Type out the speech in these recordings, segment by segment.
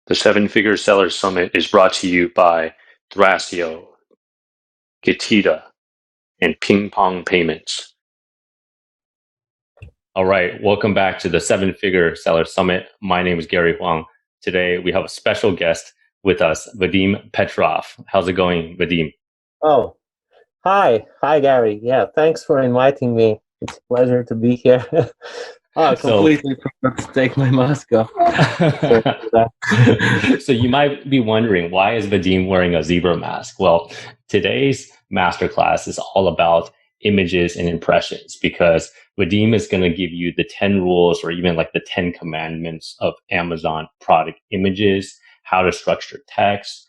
The Seven Figure Seller Summit is brought to you by Thrasio, Getida, and Ping Pong Payments. All right, welcome back to the Seven Figure Seller Summit. My name is Gary Huang. Today we have a special guest with us, Vadim Petrov. How's it going, Vadim? Oh, hi, Gary. Yeah, thanks for inviting me. It's a pleasure to be here. Oh, I So, completely forgot to take my mask off. Sorry for that. so you might be wondering, why is Vadim wearing a zebra mask? Well, today's masterclass is all about images and impressions because Vadim is going to give you the 10 rules or even like the 10 commandments of Amazon product images, how to structure text,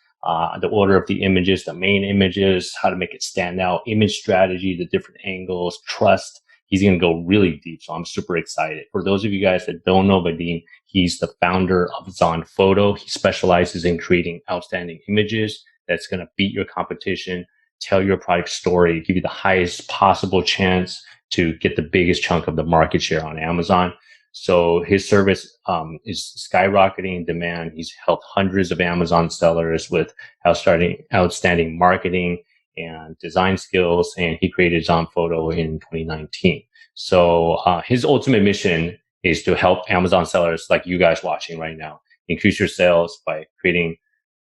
the order of the images, the main images, how to make it stand out, image strategy, the different angles, trust. He's going to go really deep. So I'm super excited. For those of you guys that don't know Vadim, he's the founder of ZonPhoto. He specializes in creating outstanding images that's going to beat your competition, tell your product story, give you the highest possible chance to get the biggest chunk of the market share on Amazon. So his service is skyrocketing in demand. He's helped hundreds of Amazon sellers with outstanding marketing and design skills, and he created ZonPhoto in 2019. So his ultimate mission is to help Amazon sellers like you guys watching right now increase your sales by creating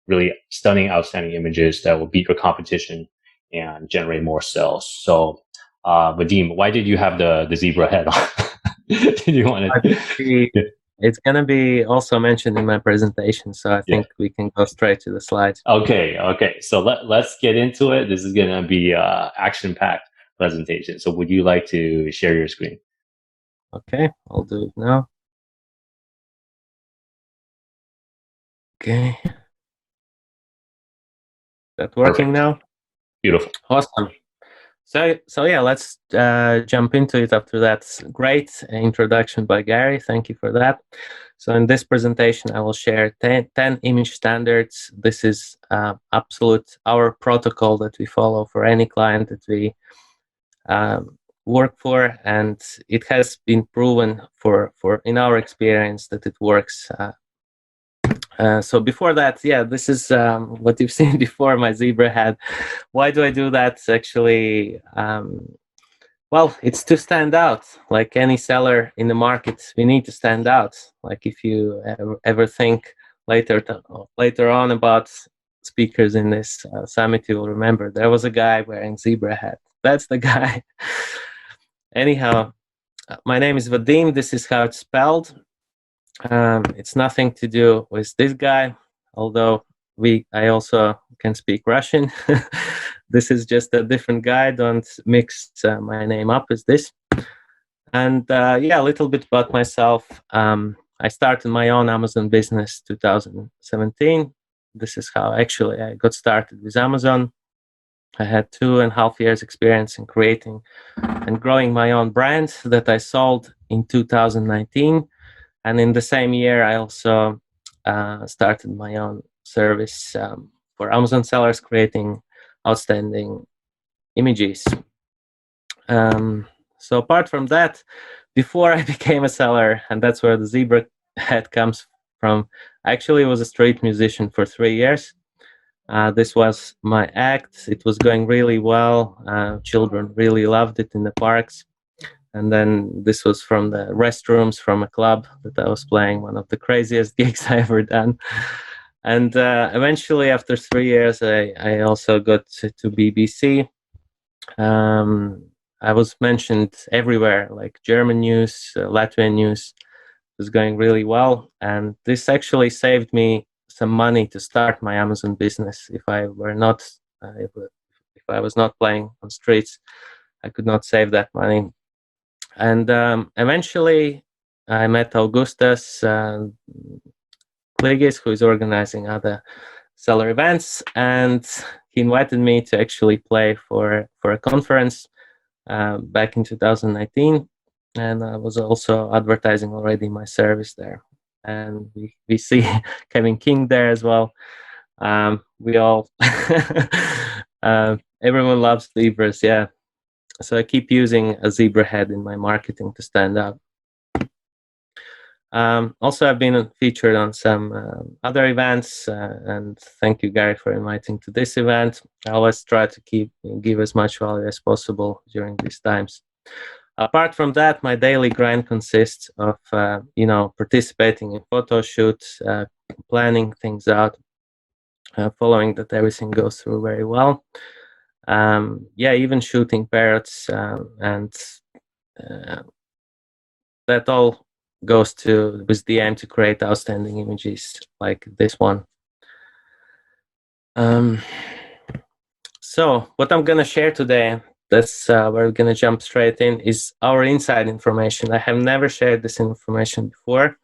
really stunning, outstanding images that will beat your competition and generate more sales. So, Vadim, why did you have the zebra head on? Did you want to? It's gonna be also mentioned in my presentation, so I think we can go straight to the slides. Okay. So let's get into it. This is gonna be action-packed presentation. So would you like to share your screen? Okay, I'll do it now. Okay. That working now? Beautiful. Awesome. So yeah, let's jump into it after that great introduction by Gary. Thank you for that. So in this presentation, I will share 10 image standards. This is absolute our protocol that we follow for any client that we work for, and it has been proven for in our experience that it works. So before that, yeah, this is what you've seen before, my zebra head. Why do I do that? Actually, well, it's to stand out. Like any seller in the market, we need to stand out. Like if you ever think later on about speakers in this summit, you will remember there was a guy wearing zebra hat. That's the guy. Anyhow, my name is Vadim. This is how it's spelled. It's nothing to do with this guy, although I also can speak Russian. This is just a different guy. Don't mix my name up with this. And yeah, a little bit about myself. I started my own Amazon business 2017. This is how actually I got started with Amazon. I had 2.5 years experience in creating and growing my own brand that I sold in 2019. And in the same year, I also started my own service for Amazon sellers, creating outstanding images. So apart from that, before I became a seller, and that's where the zebra head comes from, I actually was a street musician for 3 years. This was my act. It was going really well. Children really loved it in the parks. And then this was from the restrooms from a club that I was playing, one of the craziest gigs I ever done. And eventually, after 3 years, I also got to BBC. I was mentioned everywhere, like German news, Latvian news. It was going really well. And this actually saved me some money to start my Amazon business. If I were not, if I was not playing on streets, I could not save that money. And eventually, I met Augustas Kligis, who is organizing other seller events, and he invited me to actually play for a conference back in 2019. And I was also advertising already my service there. And we see Kevin King there as well. We all, everyone loves zebras, yeah. So I keep using a zebra head in my marketing to stand out. Also, I've been featured on some other events, and thank you, Gary, for inviting to this event. I always try to give as much value as possible during these times. Apart from that, my daily grind consists of participating in photo shoots, planning things out, following that everything goes through very well. Even shooting parrots, and that all goes to with the aim to create outstanding images like this one. So what I'm gonna share today, that's where we're gonna jump straight in, is our inside information. I have never shared this information before.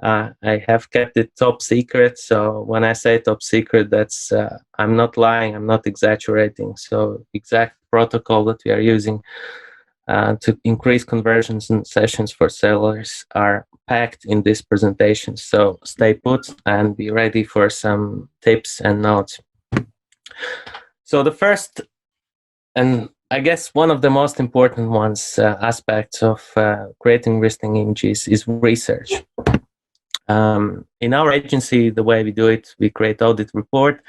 I have kept it top secret. So when I say top secret, that's I'm not lying, I'm not exaggerating. So exact protocol that we are using to increase conversions and sessions for sellers are packed in this presentation. So stay put and be ready for some tips and notes. So the first, and I guess one of the most important aspects of creating listing images is research. In our agency, the way we do it, we create audit report.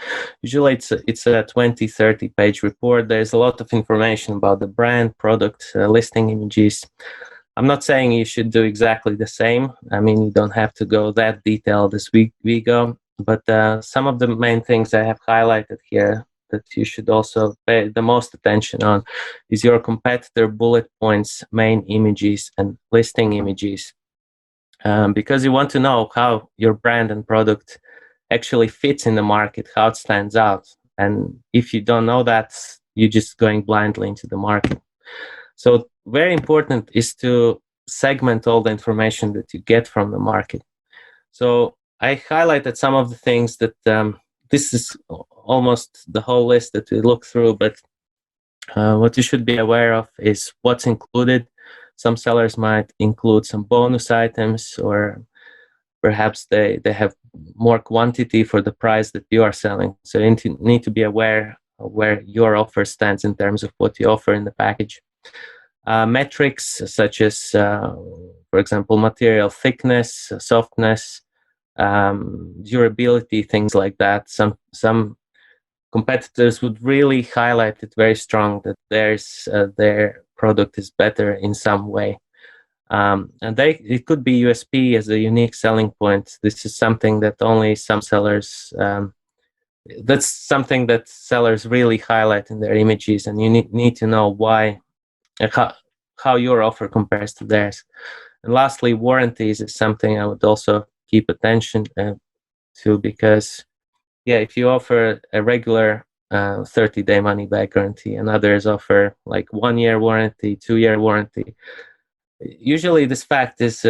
Usually it's a 20, 30 page report. There's a lot of information about the brand, product, listing images. I'm not saying you should do exactly the same. I mean, you don't have to go that detailed as we go, but some of the main things I have highlighted here that you should also pay the most attention on is your competitor bullet points, main images, and listing images. Because you want to know how your brand and product actually fits in the market, how it stands out. And if you don't know that, you're just going blindly into the market. So very important is to segment all the information that you get from the market. So I highlighted some of the things that this is almost the whole list that we look through, but what you should be aware of is what's included. Some sellers might include some bonus items, or perhaps they have more quantity for the price that you are selling. So you need to be aware of where your offer stands in terms of what you offer in the package. Metrics such as, for example, material thickness, softness, durability, things like that. Some competitors would really highlight it very strong that their product is better in some way. And it could be USP as a unique selling point. This is something that only some sellers, that's something that sellers really highlight in their images, and you need to know why, how your offer compares to theirs. And lastly, warranties is something I would also keep attention to, because if you offer a regular 30-day money-back guarantee and others offer like 1-year warranty, 2-year warranty, usually this fact is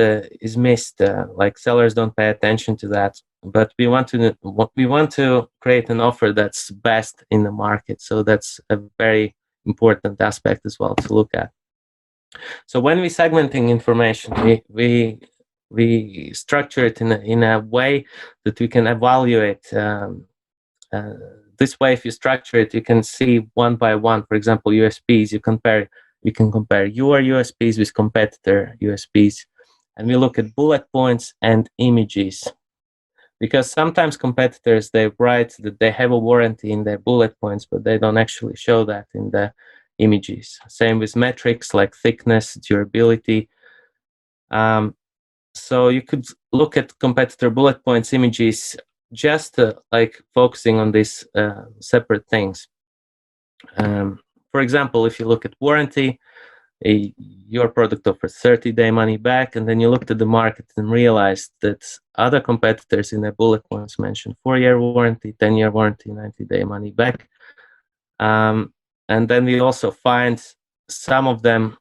missed. Like sellers don't pay attention to that, but we want to create an offer that's best in the market. So that's a very important aspect as well to look at. So when we segmenting information, we structure it in a way that we can evaluate. This way, if you structure it, you can see one by one. For example, USPs. You can compare your USPs with competitor USPs, and we look at bullet points and images. Because sometimes competitors, they write that they have a warranty in their bullet points, but they don't actually show that in the images. Same with metrics like thickness, durability. So you could look at competitor bullet points, images, just like focusing on these separate things. For example, if you look at warranty, your product offers 30-day money back, and then you looked at the market and realized that other competitors in their bullet points mentioned 4-year warranty, 10-year warranty, 90-day money back. And then we also find some of them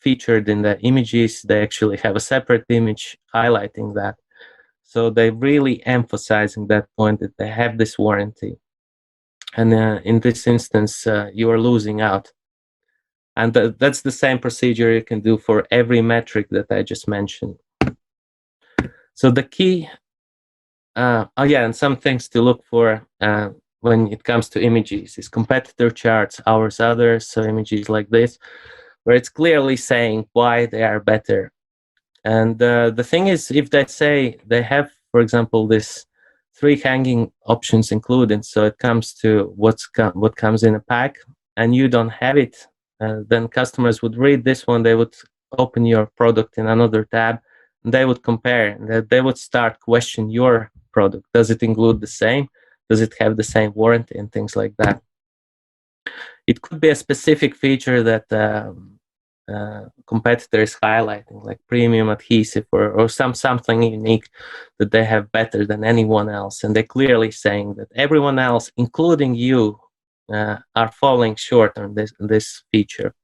featured in the images. They actually have a separate image highlighting that. So they're really emphasizing that point that they have this warranty. And in this instance, you are losing out. And that's the same procedure you can do for every metric that I just mentioned. So the key, and some things to look for when it comes to images is competitor charts, ours, others, so images like this, where it's clearly saying why they are better. And the thing is, if they say they have, for example, this 3 hanging options included, so it comes to what comes in a pack, and you don't have it, then customers would read this one, they would open your product in another tab, and they would compare, they would start question your product. Does it include the same? Does it have the same warranty and things like that? It could be a specific feature that competitor is highlighting, like premium adhesive or something unique that they have better than anyone else, and they're clearly saying that everyone else, including you, are falling short on this feature.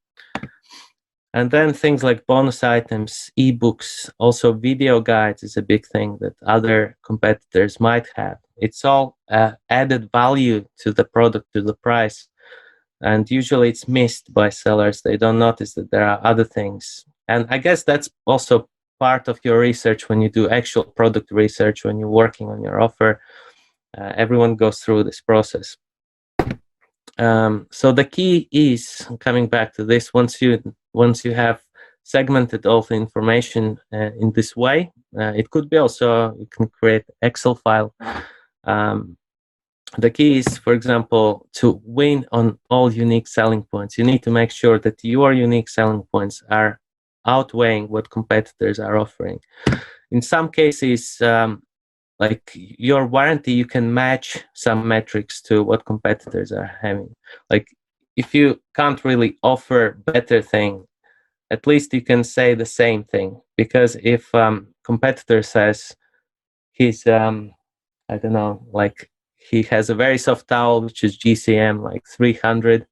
And then things like bonus items, ebooks, also video guides is a big thing that other competitors might have. It's all added value to the product, to the price. And usually it's missed by sellers. They don't notice that there are other things. And I guess that's also part of your research when you do actual product research, when you're working on your offer. Everyone goes through this process. So the key is, coming back to this, once you have segmented all the information in this way, it could be also, you can create Excel file. The key is, for example, to win on all unique selling points. You need to make sure that your unique selling points are outweighing what competitors are offering. In some cases, like your warranty, you can match some metrics to what competitors are having. Like if you can't really offer better thing, at least you can say the same thing. Because if competitor says he's, I don't know, like he has a very soft towel, which is GCM like 300,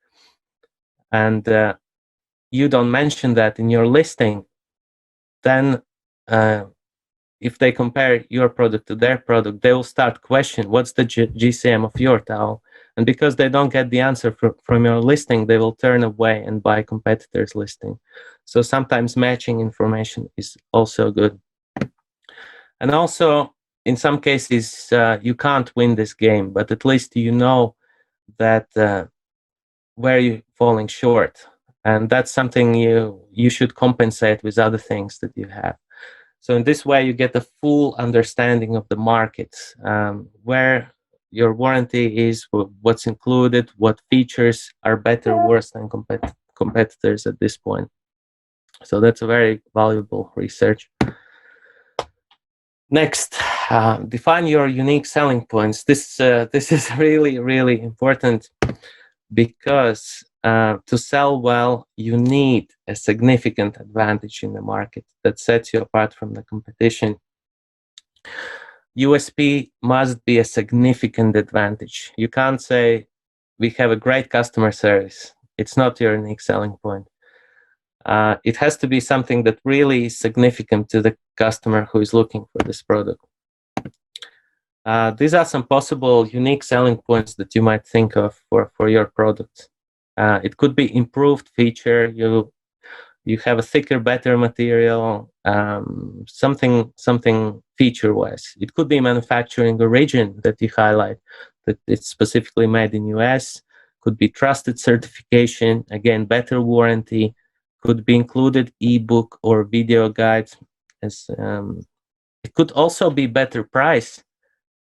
and you don't mention that in your listing, then if they compare your product to their product, they will start questioning what's the GCM of your towel. And because they don't get the answer from your listing, they will turn away and buy competitors' listing. So sometimes matching information is also good. And also, in some cases, you can't win this game, but at least you know that where you're falling short. And that's something you should compensate with other things that you have. So in this way, you get a full understanding of the market, where your warranty is, what's included, what features are better or worse than competitors at this point. So that's a very valuable research. Next, define your unique selling points. This is really, really important, because to sell well, you need a significant advantage in the market that sets you apart from the competition. USP must be a significant advantage. You can't say, we have a great customer service. It's not your unique selling point. It has to be something that really is significant to the customer who is looking for this product. These are some possible unique selling points that you might think of for your product. It could be improved feature. You have a thicker, better material, something feature-wise. It could be manufacturing origin that you highlight, that it's specifically made in US. Could be trusted certification, again, better warranty. Could be included ebook or video guides. It could also be better price,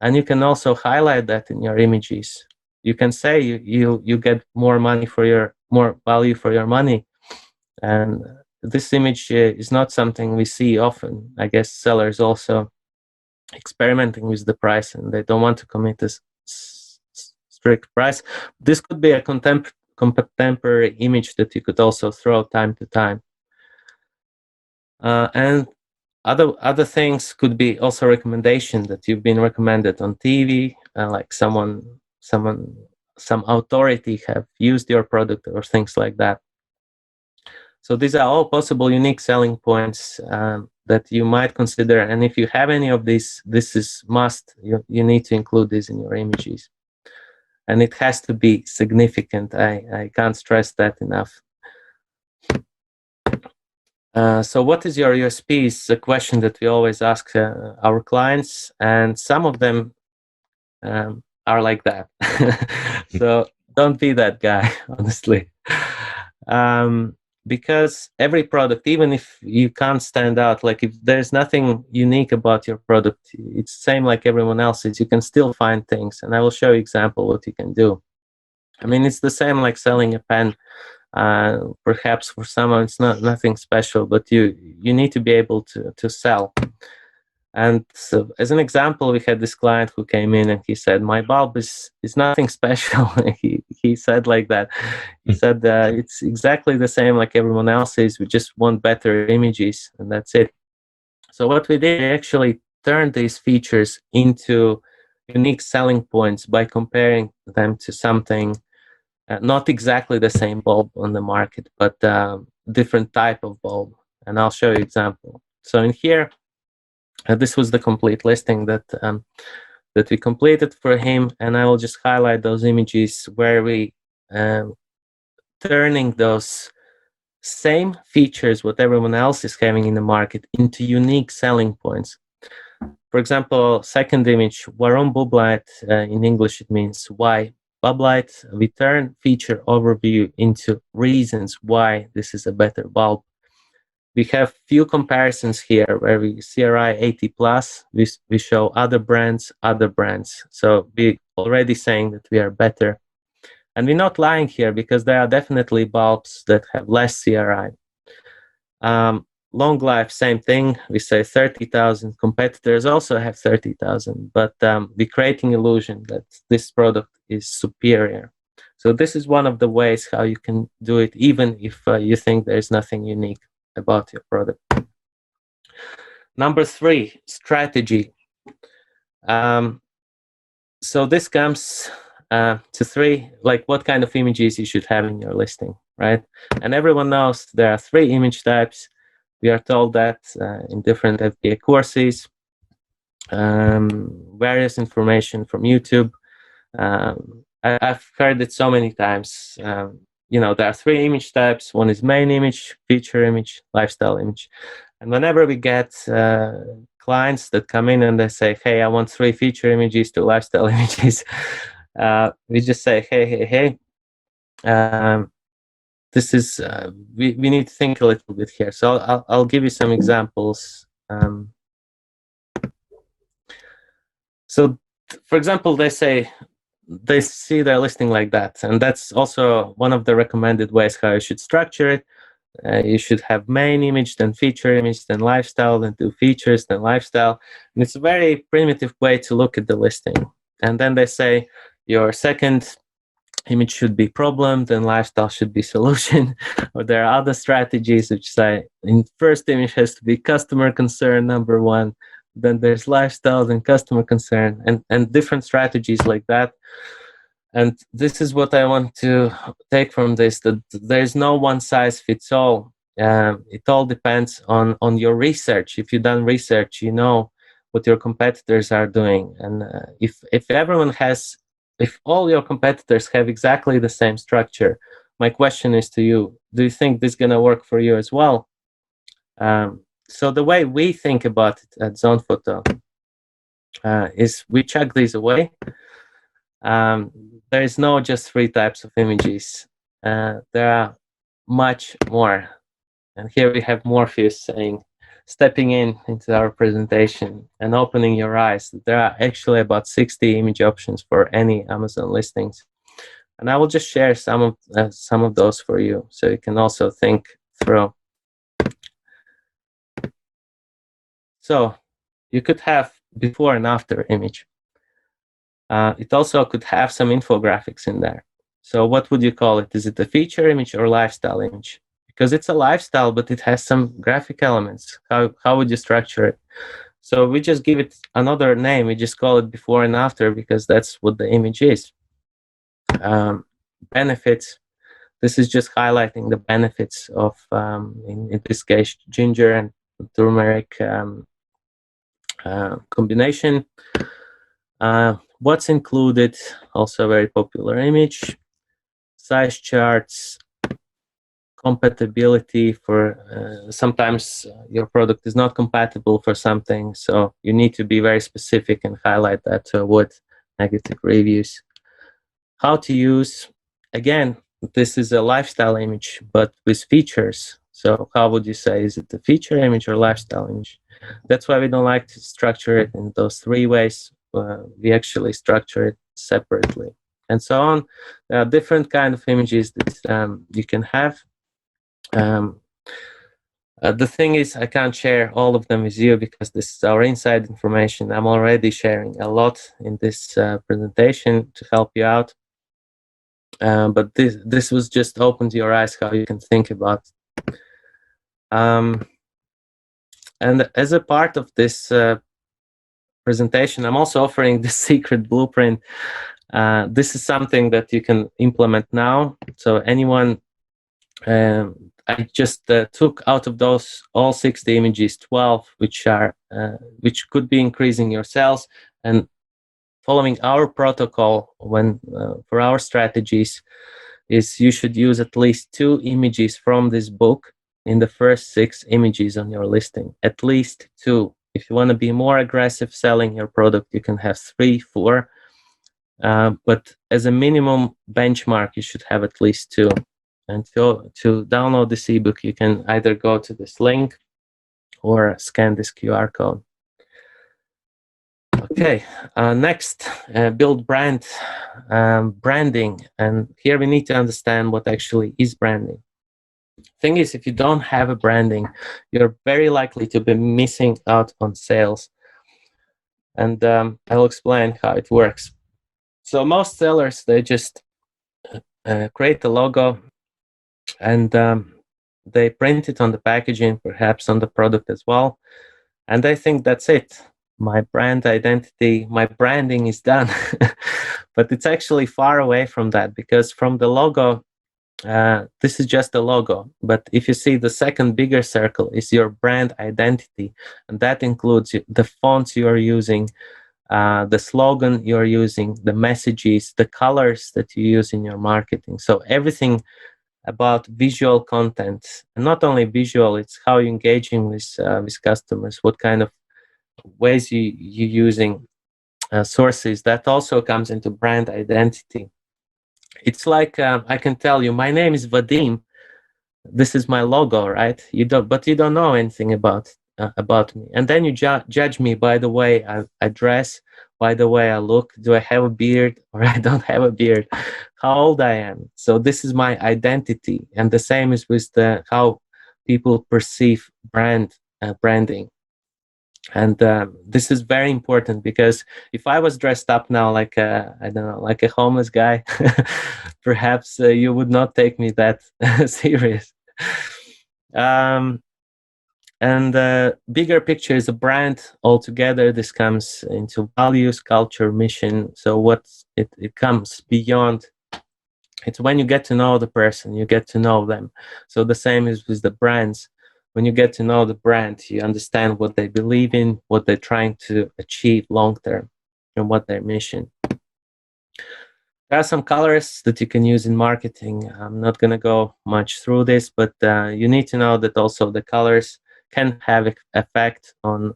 and you can also highlight that in your images. You can say you get more value for your money. And this image is not something we see often. I guess sellers also experimenting with the price, and they don't want to commit a strict price. This could be a contemporary image that you could also throw time to time. And other things could be also recommendation that you've been recommended on TV, like some authority have used your product or things like that. So these are all possible unique selling points that you might consider. And if you have any of these, this is must. You need to include these in your images. And it has to be significant. I can't stress that enough. So what is your USP is a question that we always ask our clients, and some of them are like that. So don't be that guy, honestly. because every product, even if you can't stand out, like if there's nothing unique about your product, it's the same like everyone else's, you can still find things. And I will show you example what you can do. I mean, it's the same like selling a pen. Perhaps for someone it's nothing special, but you need to be able to sell. And so as an example, we had this client who came in and he said, my bulb is nothing special. he said like that. He said it's exactly the same like everyone else's, we just want better images, and that's it. So what we did, we actually turned these features into unique selling points by comparing them to something not exactly the same bulb on the market, but different type of bulb. And I'll show you example. So in here, this was the complete listing that that we completed for him, and I will just highlight those images where we turning those same features what everyone else is having in the market into unique selling points. For example, second image, warum Bublight, in English it means why Bublight. We turn feature overview into reasons why this is a better bulb. We have few comparisons here where we CRI 80 plus, we show other brands. So we already saying that we are better. And we're not lying here because there are definitely bulbs that have less CRI. Long life, same thing. We say 30,000. Competitors also have 30,000, but we're creating illusion that this product is superior. So this is one of the ways how you can do it, even if you think there's nothing unique about your product. Number 3, strategy. So this comes to 3, like what kind of images you should have in your listing, right? And everyone knows there are 3 image types. We are told that in different FBA courses, various information from YouTube. I've heard it so many times. You know, there are 3 image types. One is main image, feature image, lifestyle image. And whenever we get clients that come in and they say, hey, I want 3 feature images, 2 lifestyle images, we just say, hey, this is, we need to think a little bit here. So I'll give you some examples. So for example, they see their listing like that. And that's also one of the recommended ways how you should structure it. You should have main image, then feature image, then lifestyle, then 2 features, then lifestyle. And it's a very primitive way to look at the listing. And then they say your second image should be problem, then lifestyle should be solution. Or there are other strategies which say in first image has to be customer concern number 1, then there's lifestyle, then customer concern, and different strategies like that. And this is what I want to take from this, that there's no one size fits all. It all depends on your research. If you've done research, you know what your competitors are doing. And if all your competitors have exactly the same structure, my question is to you, do you think this is going to work for you as well? So the way we think about it at ZonPhoto is we chuck these away. There is no just 3 types of images. There are much more. And here we have Morpheus saying, stepping into our presentation and opening your eyes. There are actually about 60 image options for any Amazon listings. And I will just share some of those for you, so you can also think through. So you could have before and after image. It also could have some infographics in there. So what would you call it? Is it a feature image or lifestyle image? Because it's a lifestyle, but it has some graphic elements. How would you structure it? So we just give it another name. We just call it before and after because that's what the image is. Benefits. This is just highlighting the benefits of, in this case, ginger and turmeric combination. What's included, also a very popular image. Size charts, compatibility for, sometimes your product is not compatible for something, so you need to be very specific and highlight that to avoid negative reviews. How to use, again, this is a lifestyle image, but with features. So how would you say, is it a feature image or lifestyle image? That's why we don't like to structure it in those three ways. We actually structure it separately, and so on. There are different kind of images that you can have. The thing is, I can't share all of them with you because this is our inside information. I'm already sharing a lot in this presentation to help you out. But this was just opened your eyes how you can think about. And as a part of this presentation, I'm also offering the secret blueprint. This is something that you can implement now. So anyone, I just took out of those all 60 images 12 which could be increasing your sales, and following our protocol when for our strategies is you should use at least 2 images from this book in the first 6 images on your listing. At least 2. If you want to be more aggressive selling your product, you can have 3, 4. But as a minimum benchmark, you should have at least 2. And to download this ebook, you can either go to this link or scan this QR code. Okay, next, build brand, branding. And here we need to understand what actually is branding. Thing is, if you don't have a branding, you're very likely to be missing out on sales. And I'll explain how it works. So most sellers, they just create a logo and they print it on the packaging, perhaps on the product as well. And they think that's it. My brand identity, my branding is done. But it's actually far away from that, because from the logo, this is just a logo. But if you see the second bigger circle is your brand identity, and that includes the fonts you are using, the slogan you're using, the messages, the colors that you use in your marketing. So everything about visual content, and not only visual, it's how you're engaging with customers, what kind of ways you're using sources. That also comes into brand identity. It's like I can tell you, my name is Vadim. This is my logo, right? But you don't know anything about me, and then you judge me by the way I dress, by the way I look. Do I have a beard or I don't have a beard? How old I am? So this is my identity, and the same is with how people perceive branding. And this is very important, because if I was dressed up now like I don't know, like a homeless guy, perhaps you would not take me that serious. And the bigger picture is a brand altogether. This comes into values, culture, mission. So what it comes beyond. It's when you get to know the person, you get to know them. So the same is with the brands. When you get to know the brand, you understand what they believe in, what they're trying to achieve long term, and what their mission. There are some colors that you can use in marketing. I'm not going to go much through this, but you need to know that also the colors can have effect on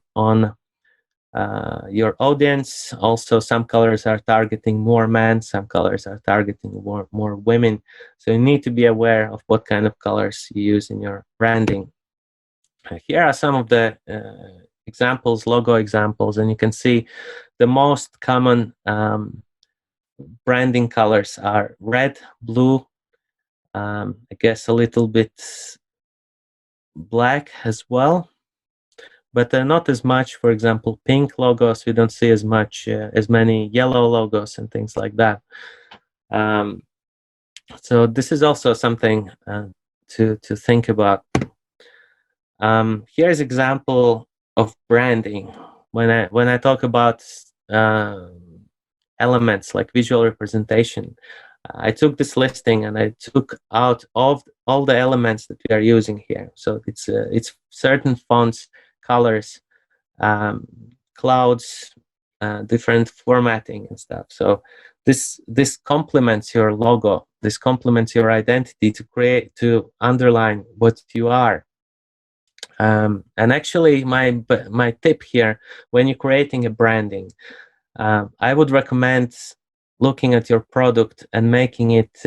your audience. Also, some colors are targeting more men, some colors are targeting more women. So you need to be aware of what kind of colors you use in your branding. Here are some of the examples, logo examples, and you can see the most common branding colors are red, blue, I guess a little bit black as well, but not as much. For example, pink logos, we don't see as many yellow logos and things like that. So this is also something to think about. Here's example of branding. When I talk about elements like visual representation, I took this listing and I took out of all the elements that we are using here. So it's certain fonts, colors, clouds, different formatting and stuff. So this complements your logo. This complements your identity to underline what you are. And actually, my tip here, when you're creating a branding, I would recommend looking at your product and making it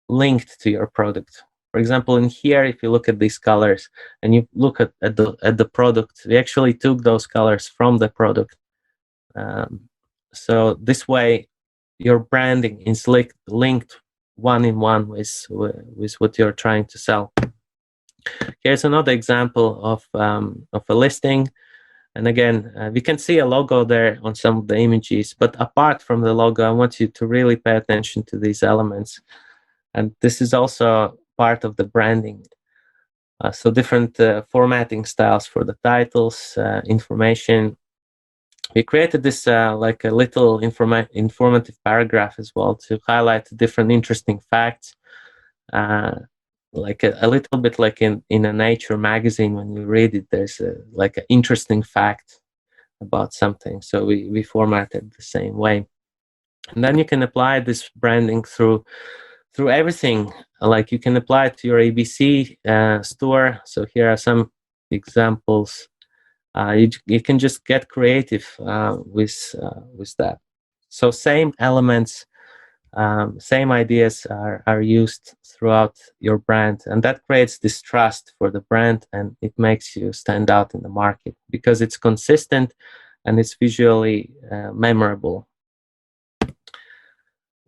linked to your product. For example, in here, if you look at these colors and you look at the product, we actually took those colors from the product. So this way, your branding is linked one-in-one with what you're trying to sell. Here's another example of a listing. And again, we can see a logo there on some of the images, but apart from the logo, I want you to really pay attention to these elements. And this is also part of the branding. So different formatting styles for the titles, information. We created this like a little informative paragraph as well to highlight different interesting facts. Like a little bit like in a Nature magazine, when you read it, there's like an interesting fact about something. So we formatted the same way. And then you can apply this branding through everything. Like you can apply it to your ABC store. So here are some examples. You can just get creative with that. So same elements, same ideas are used throughout your brand, and that creates this trust for the brand, and it makes you stand out in the market because it's consistent and it's visually memorable.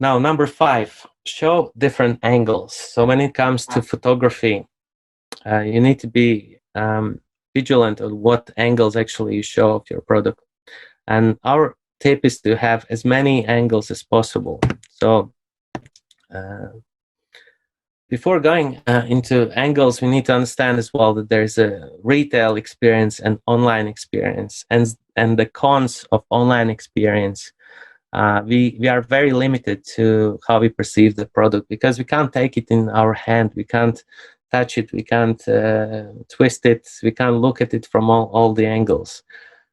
Now, number 5, show different angles. So when it comes to photography, you need to be vigilant on what angles actually you show of your product. And our tip is to have as many angles as possible. So before going into angles, we need to understand as well that there's a retail experience and online experience, and the cons of online experience. We are very limited to how we perceive the product because we can't take it in our hand, we can't touch it, we can't twist it, we can't look at it from all the angles.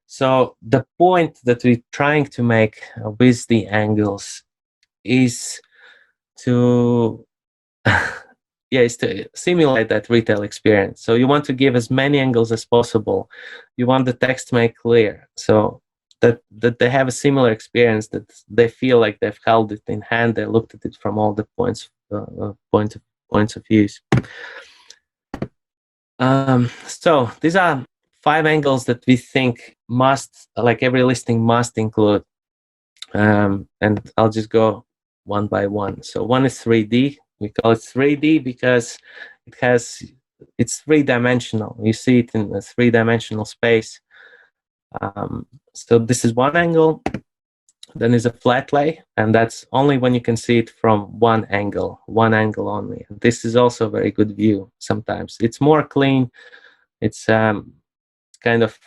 So the point that we're trying to make with the angles is to is to simulate that retail experience. So you want to give as many angles as possible. You want the text to make clear so that they have a similar experience, that they feel like they've held it in hand, they looked at it from all the points of views. So these are 5 angles that we think must, like every listing must include. And I'll just go one by one. So one is 3D. We call it 3D because it's 3-dimensional. You see it in a 3-dimensional space. So this is one angle. Then is a flat lay, and that's only when you can see it from one angle only. This is also a very good view sometimes. It's more clean. It's kind of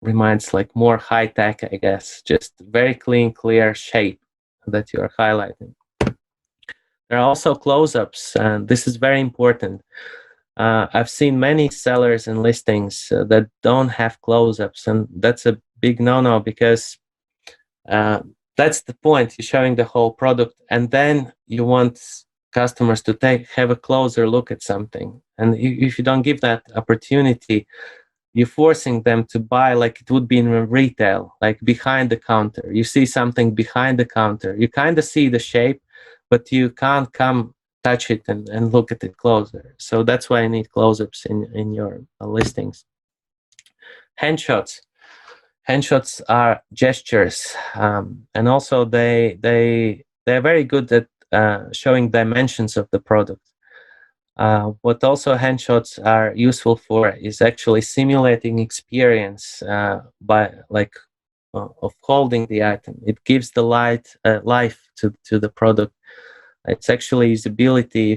reminds like more high tech, I guess. Just very clean, clear shape that you are highlighting. There are also close-ups, and this is very important. I've seen many sellers and listings that don't have close-ups, and that's a big no-no because that's the point. You're showing the whole product, and then you want customers to have a closer look at something. And if you don't give that opportunity, you're forcing them to buy like it would be in retail, like behind the counter. You see something behind the counter. You kind of see the shape, but you can't come touch it and look at it closer. So that's why I need close-ups in your listings. Handshots. Handshots are gestures, and also they're very good at showing dimensions of the product. What also handshots are useful for is actually simulating experience by of holding the item. It gives the life to the product. It's actually usability.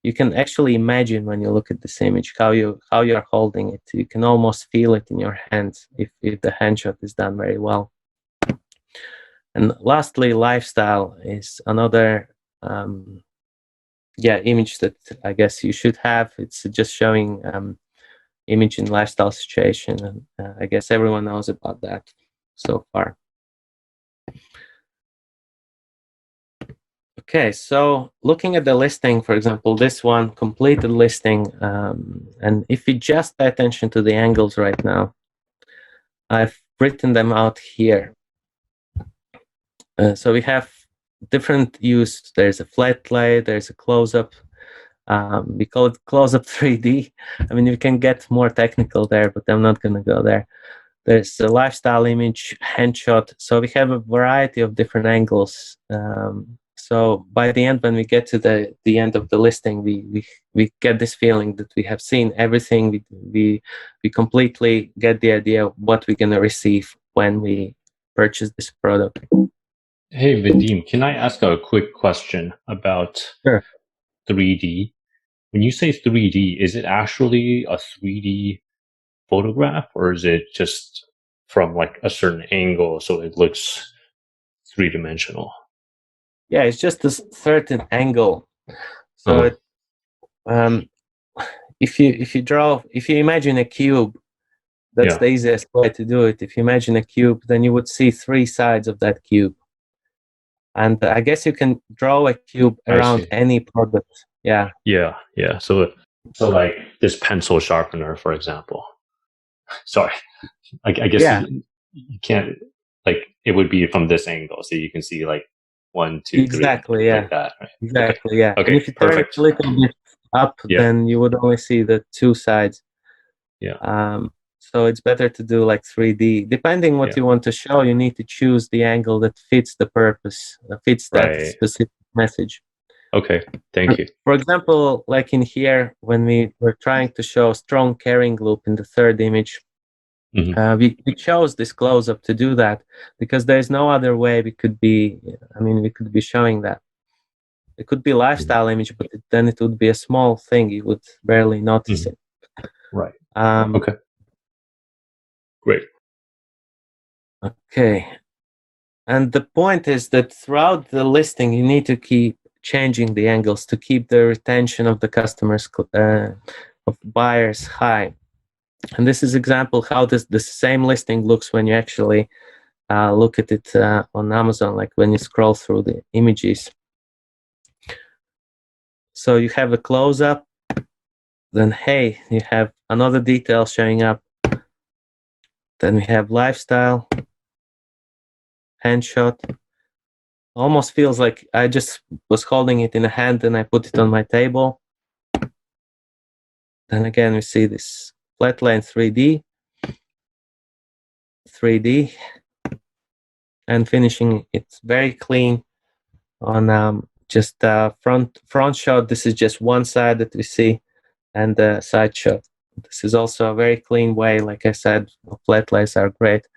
You can actually imagine when you look at this image how you're holding it. You can almost feel it in your hands if the handshot is done very well. And lastly, lifestyle is another image that I guess you should have. It's just showing image in lifestyle situation, and I guess everyone knows about that so far. Okay, so looking at the listing, for example, this one, completed listing, and if you just pay attention to the angles right now, I've written them out here. So we have different use. There's a flat lay, there's a close-up. We call it close-up 3D. I mean, you can get more technical there, but I'm not going to go there. There's a lifestyle image, handshot. So we have a variety of different angles. So by the end, when we get to the end of the listing, we get this feeling that we have seen everything. We completely get the idea of what we're going to receive when we purchase this product. Hey, Vadim, can I ask a quick question about Sure. 3D? When you say 3D, is it actually a 3D photograph, or is it just from like a certain angle so it looks three-dimensional? Yeah, it's just a certain angle. So if you imagine a cube, that's the easiest way to do it. If you imagine a cube, then you would see three sides of that cube. And I guess you can draw a cube around any product. Yeah. Yeah. So like this pencil sharpener, for example. Sorry, I guess you can't, like, it would be from this angle, so you can see like 1, 2, 3. Exactly. Yeah. Like that. Right? Exactly. Yeah. Okay. And if you turn it a little bit up, then you would only see the two sides. Yeah. So it's better to do like 3D. Depending what you want to show, you need to choose the angle that fits the purpose, fits that specific message. Okay, thank you. For example, like in here, when we were trying to show strong carrying loop in the third image, we chose this close-up to do that because there's no other way we could be showing that. It could be lifestyle image, but then it would be a small thing. You would barely notice it. Right. Okay. Great. Okay. And the point is that throughout the listing, you need to keep changing the angles to keep the retention of the customers, of buyers high. And this is example how the same listing looks when you actually look at it on Amazon, like when you scroll through the images. So you have a close-up, then hey, you have another detail showing up. Then we have lifestyle, handshot. Almost feels like I just was holding it in a hand and I put it on my table. Then again, we see this flatline 3D, and finishing it's very clean on just front shot. This is just one side that we see, and the side shot. This is also a very clean way. Like I said, flat lays are great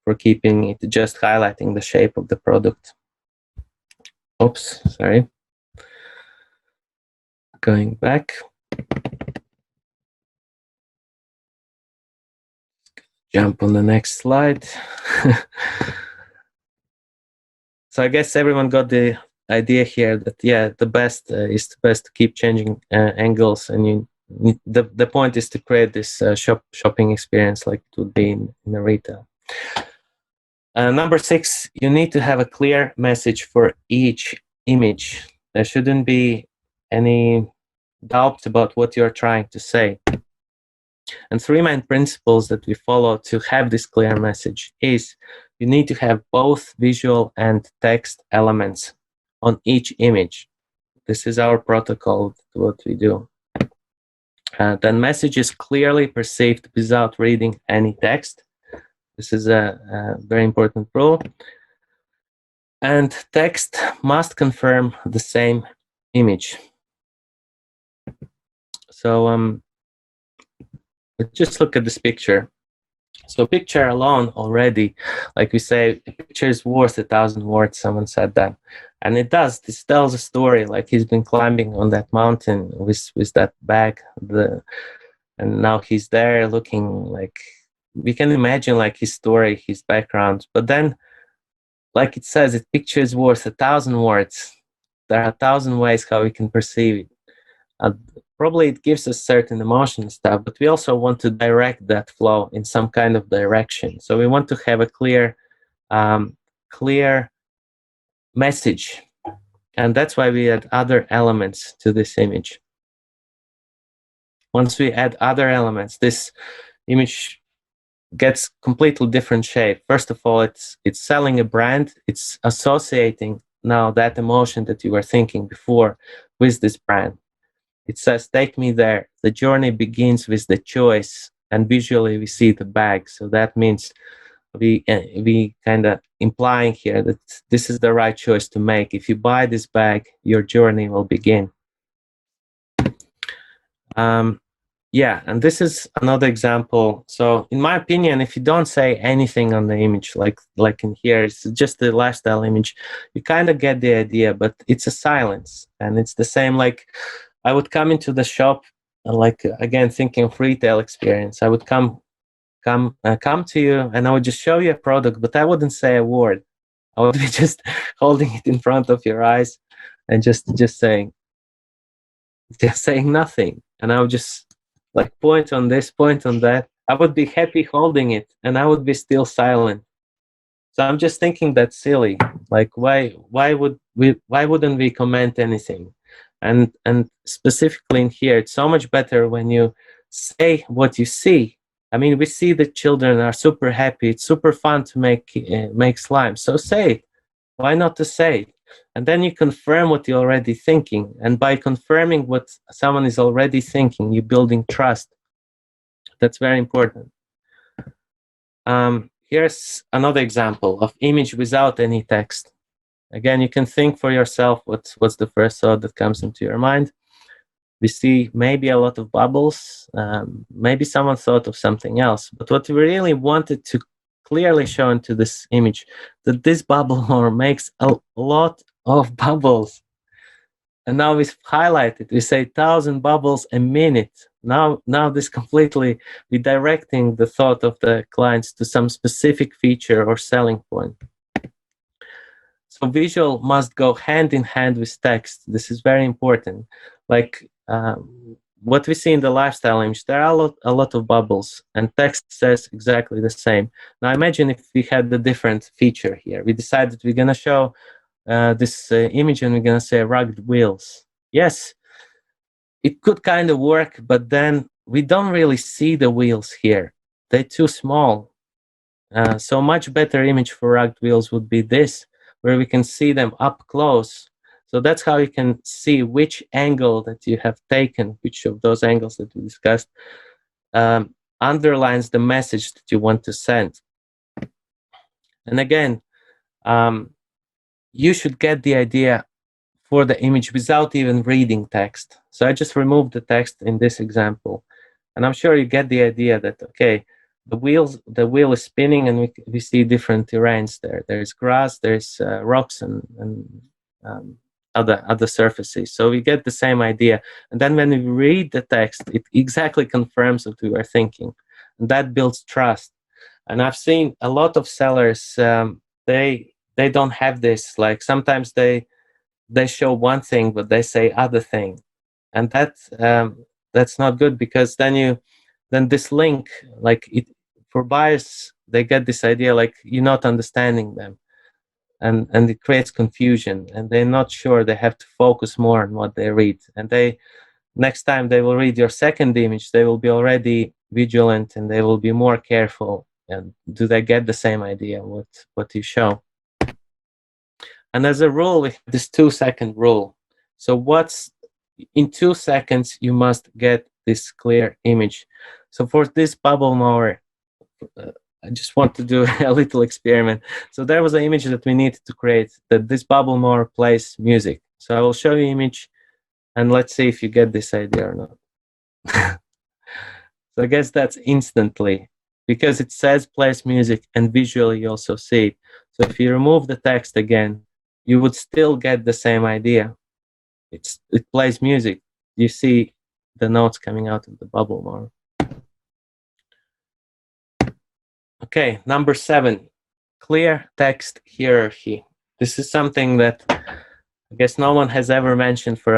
for keeping it, just highlighting the shape of the product. Oops, sorry. Going back. Jump on the next slide. So I guess everyone got the idea here that the best is to keep changing angles, and the point is to create this shopping experience like it would be in a retail. Number 6, you need to have a clear message for each image. There shouldn't be any doubt about what you're trying to say. And 3 main principles that we follow to have this clear message is you need to have both visual and text elements on each image. This is our protocol, what we do. The message is clearly perceived without reading any text. This is a very important rule. And text must confirm the same image. So just look at this picture. So picture alone already, like we say, a picture is worth 1,000 words. Someone said that. And it does. This tells a story, like he's been climbing on that mountain with that bag. And now he's there looking like, we can imagine like his story, his background. But then, like it says, a picture is worth 1,000 words. There are 1,000 ways how we can perceive it. Probably it gives us certain emotion and stuff, but we also want to direct that flow in some kind of direction. So we want to have a clear message. And that's why we add other elements to this image. Once we add other elements, this image gets completely different shape. First of all, it's selling a brand. It's associating now that emotion that you were thinking before with this brand. It says, take me there. The journey begins with the choice, and visually we see the bag. So that means we kind of implying here that this is the right choice to make. If you buy this bag, your journey will begin. Yeah, and this is another example. So in my opinion, if you don't say anything on the image, like in here, it's just the lifestyle image, you kind of get the idea, but it's a silence. And it's the same, like I would come into the shop, like again, thinking of retail experience, I would come to you and I would just show you a product, but I wouldn't say a word. I would be just holding it in front of your eyes and just saying nothing. And I would just like point on this, point on that. I would be happy holding it and I would be still silent. So I'm just thinking that's silly. Like why wouldn't we comment anything? And specifically in here, it's so much better when you say what you see. I mean, we see the children are super happy. It's super fun to make slime. So say it. Why not to say it? And then you confirm what you're already thinking. And by confirming what someone is already thinking, you're building trust. That's very important. Here's another example of image without any text. Again, you can think for yourself what's the first thought that comes into your mind. We see maybe a lot of bubbles. Maybe someone thought of something else. But what we really wanted to clearly show into this image, that this bubble mower makes a lot of bubbles. And now we highlight it. We say 1,000 bubbles a minute. Now this completely redirecting the thought of the clients to some specific feature or selling point. So visual must go hand in hand with text. This is very important. Like what we see in the lifestyle image, there are a lot of bubbles, and text says exactly the same. Now imagine if we had the different feature here. We decided we're gonna show this image and we're gonna say rugged wheels. Yes, it could kind of work, but then we don't really see the wheels here. They're too small. So much better image for rugged wheels would be this, where we can see them up close. So that's how you can see which angle that you have taken, which of those angles that we discussed, underlines the message that you want to send. And again, you should get the idea for the image without even reading text. So I just removed the text in this example. And I'm sure you get the idea that, okay, the wheel is spinning and we see different terrains there. There's grass, there's rocks and other surfaces. So we get the same idea. And then when we read the text, it exactly confirms what we were thinking. And that builds trust. And I've seen a lot of sellers, they don't have this. Like sometimes they show one thing, but they say other thing. And that's not good, because then this link, like for buyers, they get this idea like you're not understanding them, and it creates confusion, and they're not sure. They have to focus more on what they read, and next time they will read your second image, they will be already vigilant and they will be more careful. And do they get the same idea what you show? And as a rule, we have this 2-second rule. So in 2 seconds, you must get this clear image. So for this bubble mower, I just want to do a little experiment. So there was an image that we needed to create, that this bubble mower plays music. So I will show you image, and let's see if you get this idea or not. So I guess that's instantly, because it says plays music, and visually you also see it. So if you remove the text again, you would still get the same idea. It plays music. You see the notes coming out of the bubble mower. Okay, number 7, clear text hierarchy. This is something that I guess no one has ever mentioned for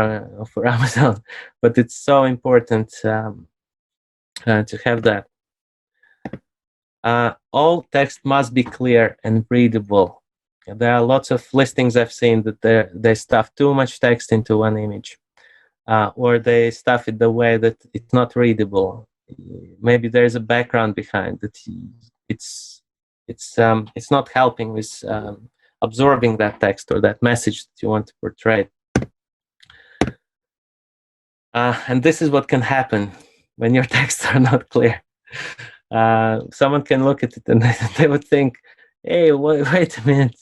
Amazon, but it's so important to have that. All text must be clear and readable. There are lots of listings I've seen that they stuff too much text into one image, or they stuff it the way that it's not readable. Maybe there's a background behind it. It's not helping with absorbing that text or that message that you want to portray. And this is what can happen when your texts are not clear. Someone can look at it and they would think, hey, wait a minute.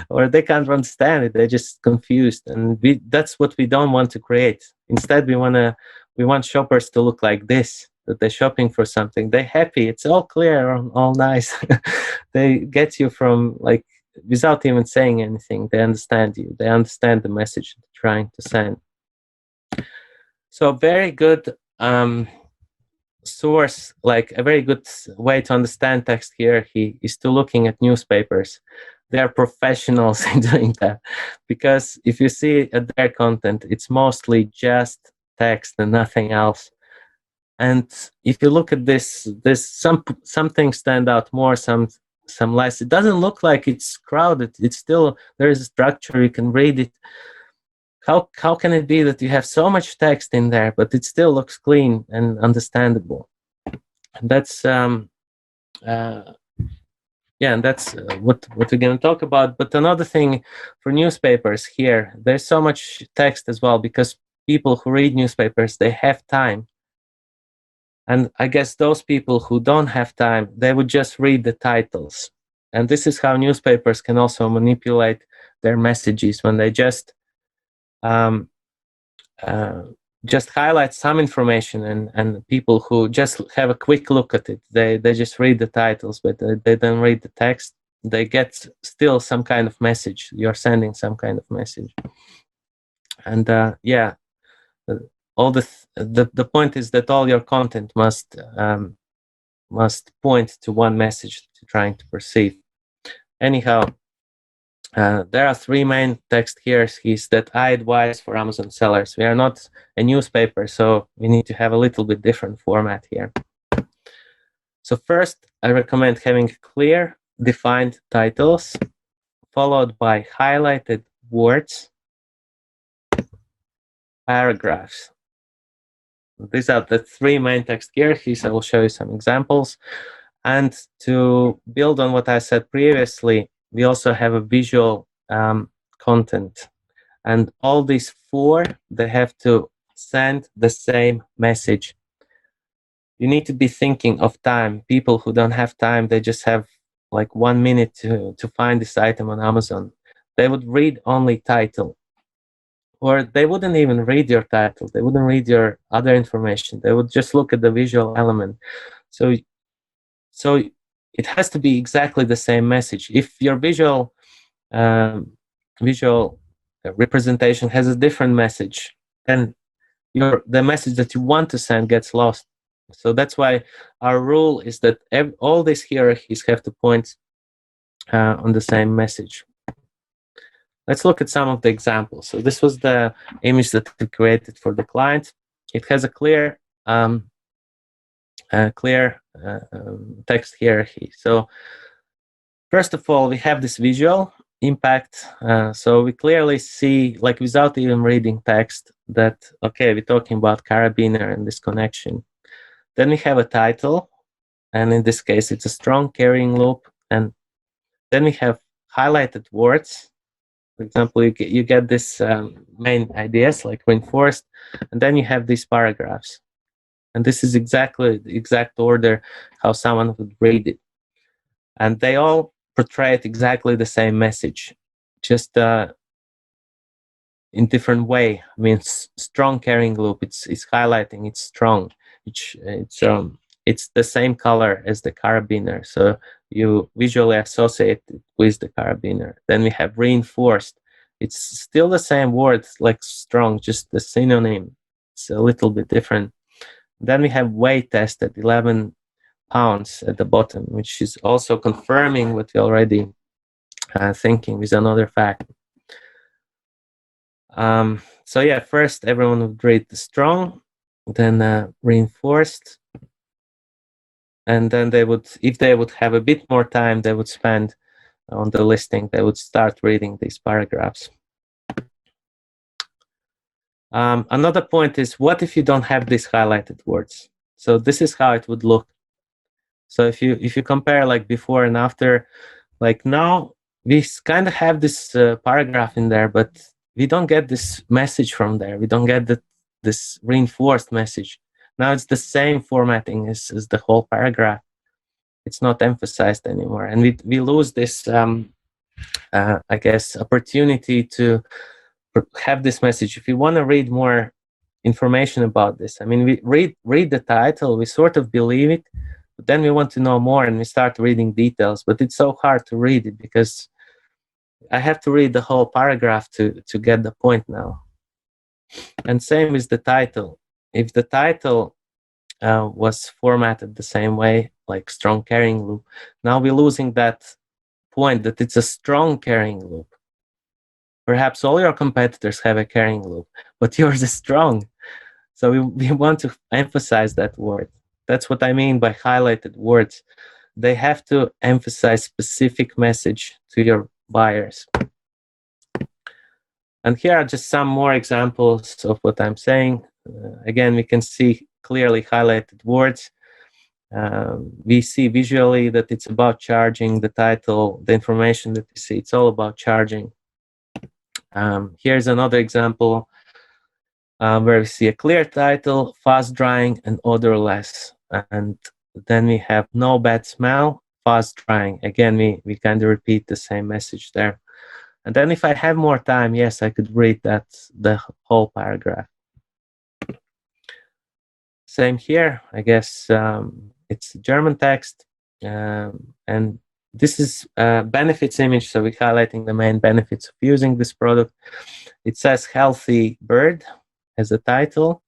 Or they can't understand it. They're just confused. And that's what we don't want to create. Instead, we want shoppers to look like this, that they're shopping for something. They're happy. It's all clear, all nice. They get you from, like, without even saying anything. They understand you. They understand the message they're trying to send. So very good source, like a very good way to understand text here is to looking at newspapers. They are professionals in doing that, because if you see their content, it's mostly just text and nothing else. And if you look at this, some things stand out more, some less. It doesn't look like it's crowded. It's still, there is a structure, you can read it. How can it be that you have so much text in there, but it still looks clean and understandable? And that's and that's what we're going to talk about. But another thing for newspapers here, there's so much text as well, because people who read newspapers, they have time. And I guess those people who don't have time, they would just read the titles. And this is how newspapers can also manipulate their messages, when they just highlight some information, and people who just have a quick look at it, they just read the titles, but they don't read the text. They get still some kind of message. You're sending some kind of message. And all the point is that all your content must point to one message that you're trying to perceive. Anyhow, there are three main text hierarchies that I advise for Amazon sellers. We are not a newspaper, so we need to have a little bit different format here. So first, I recommend having clear, defined titles, followed by highlighted words, paragraphs. These are the three main text hierarchies. I will show you some examples. And to build on what I said previously, we also have a visual content. And all these four, they have to send the same message. You need to be thinking of time. People who don't have time, they just have like 1 minute to find this item on Amazon. They would read only title. Or they wouldn't even read your title. They wouldn't read your other information. They would just look at the visual element. So it has to be exactly the same message. If your visual representation has a different message, then the message that you want to send gets lost. So that's why our rule is that all these hierarchies have to point on the same message. Let's look at some of the examples. So this was the image that we created for the client. It has a clear text hierarchy. So first of all, we have this visual impact. So we clearly see, like without even reading text, that, okay, we're talking about carabiner and this connection. Then we have a title, and in this case, it's a strong carrying loop. And then we have highlighted words. For example, you get this main ideas like reinforced, and then you have these paragraphs. And this is exactly the exact order how someone would read it. And they all portray exactly the same message, just in different way. I mean, strong carrying loop, it's highlighting, it's strong. It's the same color as the carabiner, so you visually associate it with the carabiner. Then we have reinforced. It's still the same word, like strong, just the synonym. It's a little bit different. Then we have weight tested, 11 pounds at the bottom, which is also confirming what we already thinking with another fact. So yeah, first everyone would read the strong, then reinforced, and then they would, if they would have a bit more time, they would spend on the listing, they would start reading these paragraphs. Another point is, what if you don't have these highlighted words? So this is how it would look. So if you compare like before and after, like now we kind of have this paragraph in there, but we don't get this message from there. We don't get this reinforced message. Now it's the same formatting as the whole paragraph. It's not emphasized anymore, and we lose this, I guess, opportunity to have this message. If you want to read more information about this, I mean, we read the title, we sort of believe it, but then we want to know more, and we start reading details. But it's so hard to read it because I have to read the whole paragraph to get the point now. And same with the title. If the title was formatted the same way, like strong carrying loop, now we're losing that point that it's a strong carrying loop. Perhaps all your competitors have a carrying loop, but yours is strong. So we want to emphasize that word. That's what I mean by highlighted words. They have to emphasize specific message to your buyers. And here are just some more examples of what I'm saying. Again, we can see clearly highlighted words. We see visually that it's about charging. The title, the information that you see, it's all about charging. Here's another example where we see a clear title, fast drying, and odorless. And then we have no bad smell, fast drying. Again, we kind of repeat the same message there. And then if I have more time, yes, I could read the whole paragraph. Same here, I guess. It's German text, and this is benefits image, so we're highlighting the main benefits of using this product. It says healthy bird as a title,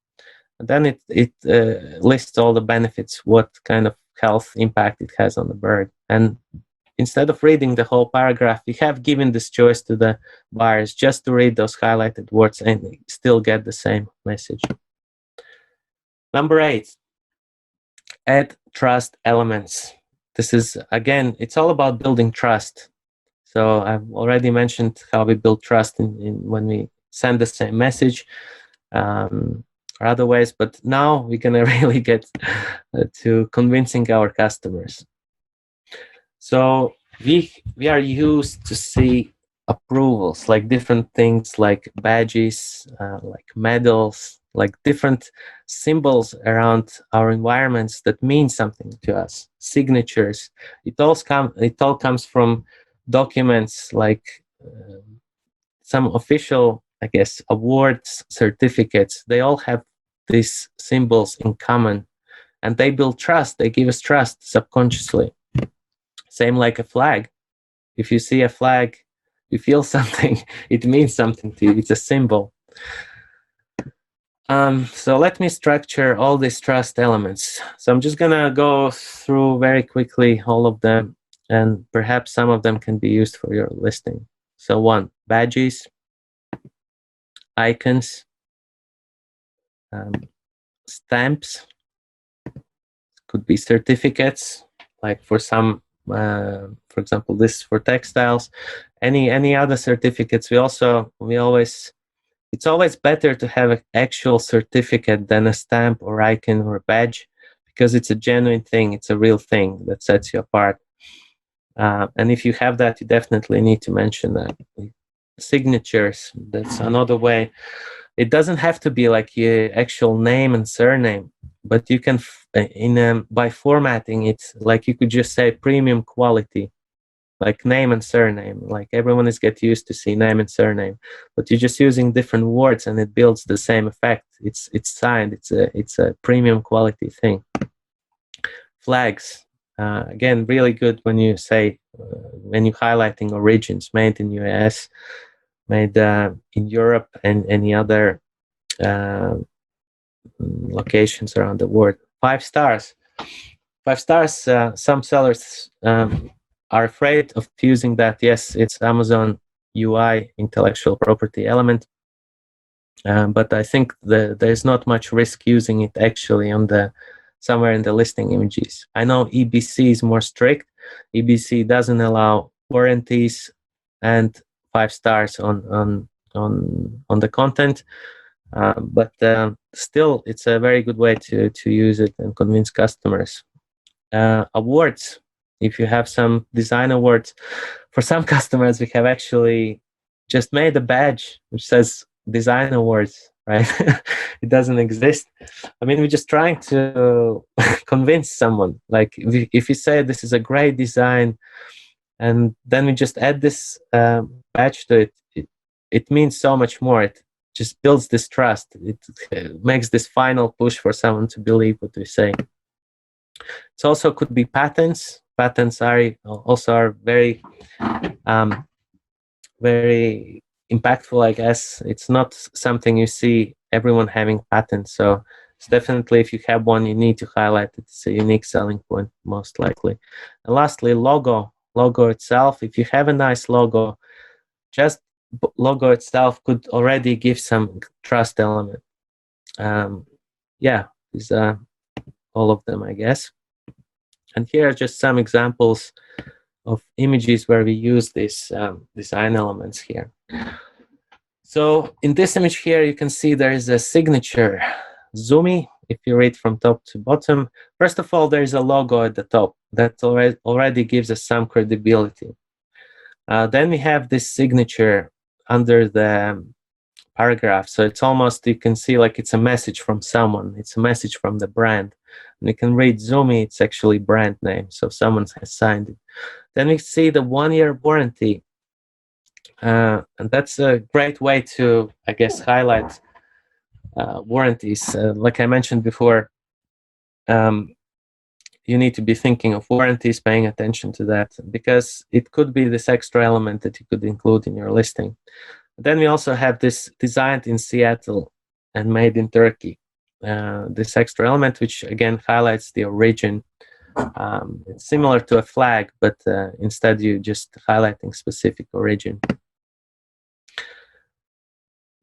and then it lists all the benefits, what kind of health impact it has on the bird. And instead of reading the whole paragraph, we have given this choice to the buyers just to read those highlighted words and still get the same message. Number 8, add trust elements. This is, again, it's all about building trust. So I've already mentioned how we build trust in when we send the same message or other ways, but now we're gonna really get to convincing our customers. So we are used to see approvals, like different things like badges, like medals, like different symbols around our environments that mean something to us, signatures. It all comes from documents like some official, I guess, awards, certificates. They all have these symbols in common, and they build trust. They give us trust subconsciously. Same like a flag. If you see a flag, you feel something, it means something to you. It's a symbol. So let me structure all these trust elements. So I'm just gonna go through very quickly all of them, and perhaps some of them can be used for your listing. So 1, badges, icons, stamps, could be certificates, like for some, for example, this for textiles, any other certificates. It's always better to have an actual certificate than a stamp or icon or badge, because it's a genuine thing. It's a real thing that sets you apart. And if you have that, you definitely need to mention that. Signatures, that's another way. It doesn't have to be like your actual name and surname, but you can, by formatting it, like you could just say premium quality, like name and surname. Like everyone is get used to see name and surname, but you're just using different words and it builds the same effect. It's signed. It's a premium quality thing. Flags, again, really good when you say when you're highlighting origins, made in US, made in Europe, and any other locations around the world. 5 stars. 5 stars. Some sellers are afraid of using that. Yes, it's Amazon UI, intellectual property element, but I think there's not much risk using it actually on somewhere in the listing images. I know EBC is more strict. EBC doesn't allow warranties and 5 stars on the content, but still, it's a very good way to use it and convince customers. Awards. if you have some design awards, for some customers, we have actually just made a badge which says design awards, right? It doesn't exist. I mean, we're just trying to convince someone. Like if you say this is a great design, and then we just add this badge to it, it means so much more. It just builds this trust. It makes this final push for someone to believe what we say. It also could be patents. Patents are very very impactful, I guess. It's not something you see everyone having patents. So it's definitely, if you have one, you need to highlight it. It's a unique selling point, most likely. And lastly, logo itself. If you have a nice logo, just logo itself could already give some trust element. Yeah, these are all of them, I guess. And here are just some examples of images where we use these design elements here. So in this image here, you can see there is a signature, Zoomy. If you read from top to bottom, first of all, there is a logo at the top that already gives us some credibility. Then we have this signature under the paragraph. So it's almost, you can see like it's a message from someone. It's a message from the brand. And you can read Zoomy, it's actually brand name. So someone has signed it. Then we see the 1-year warranty. And that's a great way to, I guess, highlight warranties. Like I mentioned before, you need to be thinking of warranties, paying attention to that, because it could be this extra element that you could include in your listing. Then we also have this designed in Seattle and made in Turkey. This extra element, which again highlights the origin. It's similar to a flag, but instead you just highlighting specific origin.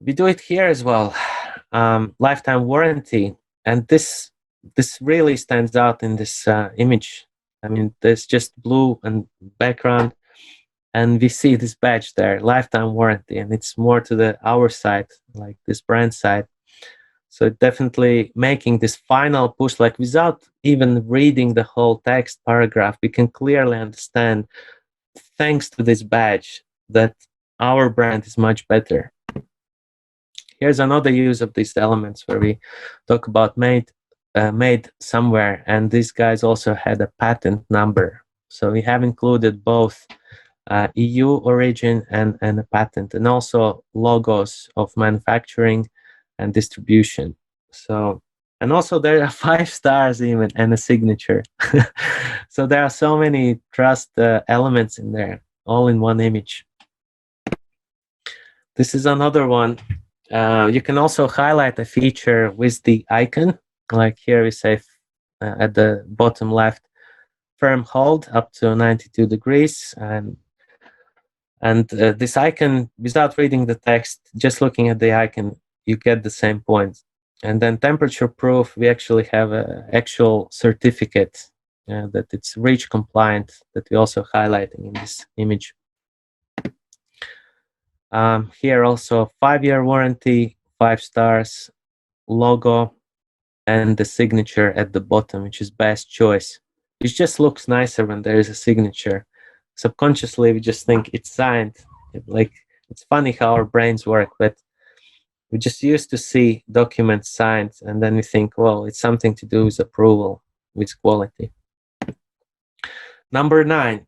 We do it here as well. Lifetime warranty, and this really stands out in this image. I mean, there's just blue and background, and we see this badge there, lifetime warranty, and it's more to our side, like this brand side. So definitely making this final push, like without even reading the whole text paragraph, we can clearly understand, thanks to this badge, that our brand is much better. Here's another use of these elements where we talk about made somewhere, and these guys also had a patent number. So we have included both EU origin and a patent, and also logos of manufacturing and distribution. So, and also there are 5 stars even, and a signature. So there are so many trust elements in there, all in one image. This is another one. You can also highlight a feature with the icon. Like here we say at the bottom left, firm hold up to 92 degrees. And this icon, without reading the text, just looking at the icon, you get the same point. And then temperature proof, we actually have an actual certificate that it's REACH compliant, that we also highlighting in this image. Here also 5-year warranty, 5 stars, logo, and the signature at the bottom, which is best choice. It just looks nicer when there is a signature. Subconsciously, we just think it's signed. It's funny how our brains work, but we just used to see documents signed, and then we think, well, it's something to do with approval, with quality. Number 9,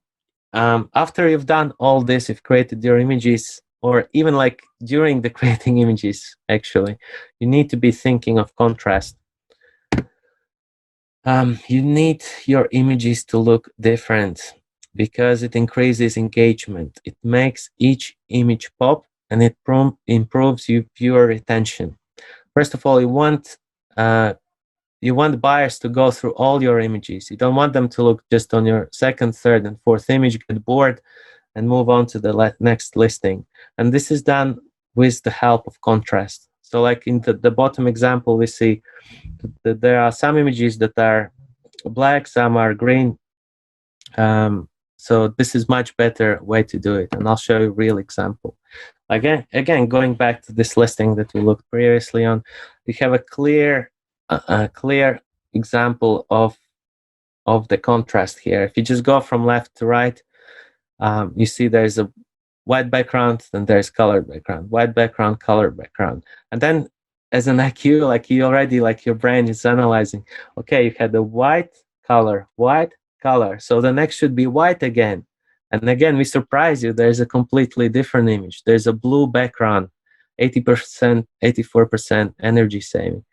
after you've done all this, you've created your images, or even like during the creating images, actually, you need to be thinking of contrast. You need your images to look different because it increases engagement. It makes each image pop, and it improves your viewer retention. First of all, you want buyers to go through all your images. You don't want them to look just on your 2nd, 3rd, and 4th image, get bored, and move on to the next listing. And this is done with the help of contrast. So like in the bottom example, we see that there are some images that are black, some are green. So this is much better way to do it. And I'll show you a real example. Again, going back to this listing that we looked previously on, we have a clear example of of the contrast here. If you just go from left to right, you see there's a white background, then there's colored background, white background, colored background. And then as an IQ, like you already, like your brain is analyzing, okay, you had the white color, so the next should be white again. And again, we surprise you, there's a completely different image. There's a blue background, 80%, 84% energy saving.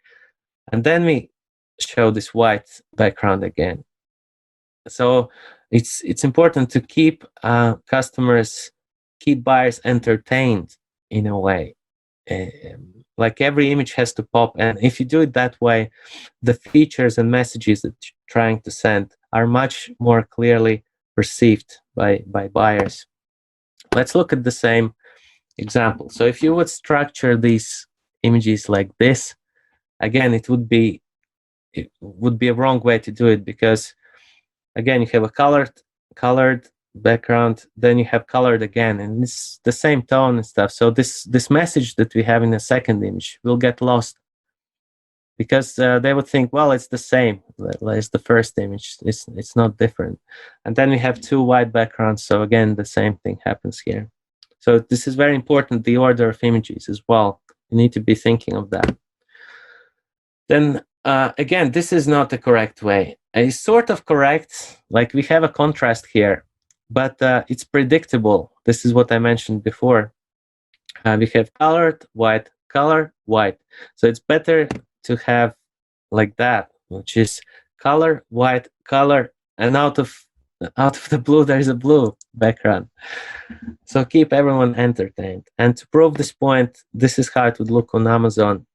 And then we show this white background again. So it's important to keep customers, keep buyers entertained in a way. Like every image has to pop, and if you do it that way, the features and messages that you're trying to send are much more clearly perceived by buyers. Let's look at the same example. So if you would structure these images like this, again, it would be a wrong way to do it, because again, you have a colored background, then you have colored again, and it's the same tone and stuff. So this message that we have in the second image will get lost, because they would think, well, it's the same as the first image. It's not different. And then we have two white backgrounds. So again, the same thing happens here. So this is very important, the order of images as well. You need to be thinking of that. Then again, this is not the correct way. It's sort of correct, like we have a contrast here, but it's predictable. This is what I mentioned before. We have colored, white, color, white. So it's better to have like that, which is color, white, color, and out of the blue, there's a blue background. So keep everyone entertained. And to prove this point, this is how it would look on Amazon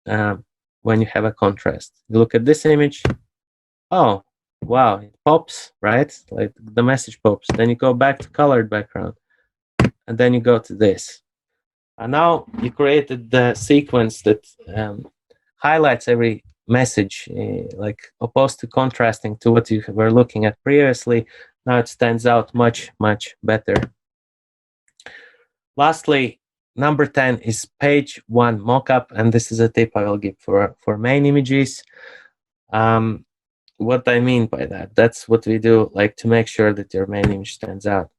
when you have a contrast. You look at this image. Oh, wow, it pops, right? Like the message pops. Then you go back to colored background, and then you go to this. And now you created the sequence that highlights every message, like opposed to contrasting to what you were looking at previously. Now it stands out much, much better. Lastly, number 10 is page 1 mockup, and this is a tip I will give for main images. What I mean by that, that's what we do, like to make sure that your main image stands out.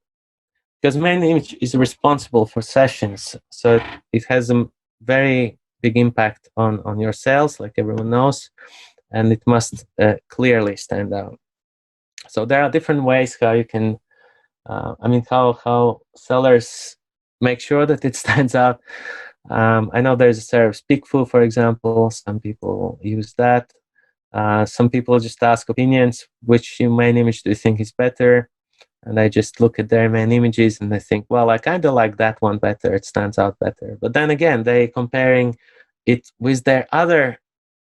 Because main image is responsible for sessions, so it has a very big impact on your sales, like everyone knows, and it must clearly stand out. So there are different ways how you can, how sellers make sure that it stands out. I know there's a service, PickFu, for example. Some people use that. Some people just ask opinions. Which main image do you think is better? And I just look at their main images and I think, well, I kind of like that one better. It stands out better. But then again, they comparing it with their other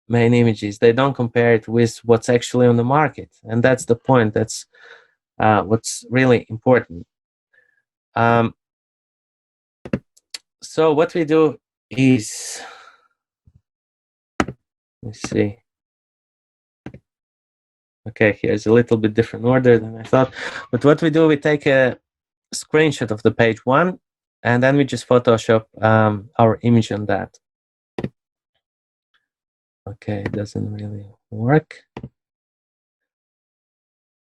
main images. They don't compare it with what's actually on the market. And that's the point. That's what's really important. So what we do is, let's see. Okay, here's a little bit different order than I thought. But what we do, we take a screenshot of the page 1, and then we just Photoshop our image on that. Okay, it doesn't really work.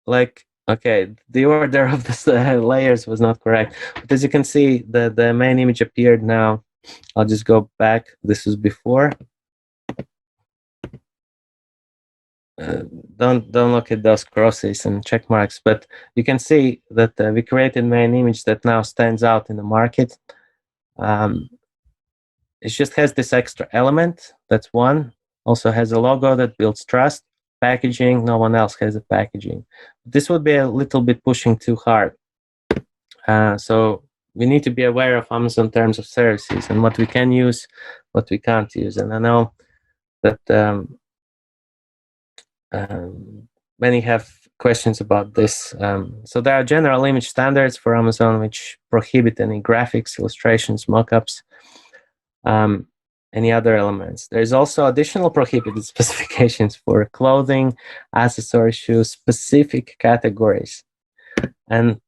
Like, okay, the order of the layers was not correct. But as you can see, the main image appeared now. I'll just go back. This was before. Don't look at those crosses and check marks, but you can see that we created main image that now stands out in the market. It just has this extra element. That's one. Also has a logo that builds trust. Packaging, no one else has a packaging. This would be a little bit pushing too hard. So we need to be aware of Amazon terms of services and what we can use, what we can't use. And I know that many have questions about this. So there are general image standards for Amazon which prohibit any graphics, illustrations, mockups, any other elements. There's also additional prohibited specifications for clothing, accessories, shoes, specific categories. And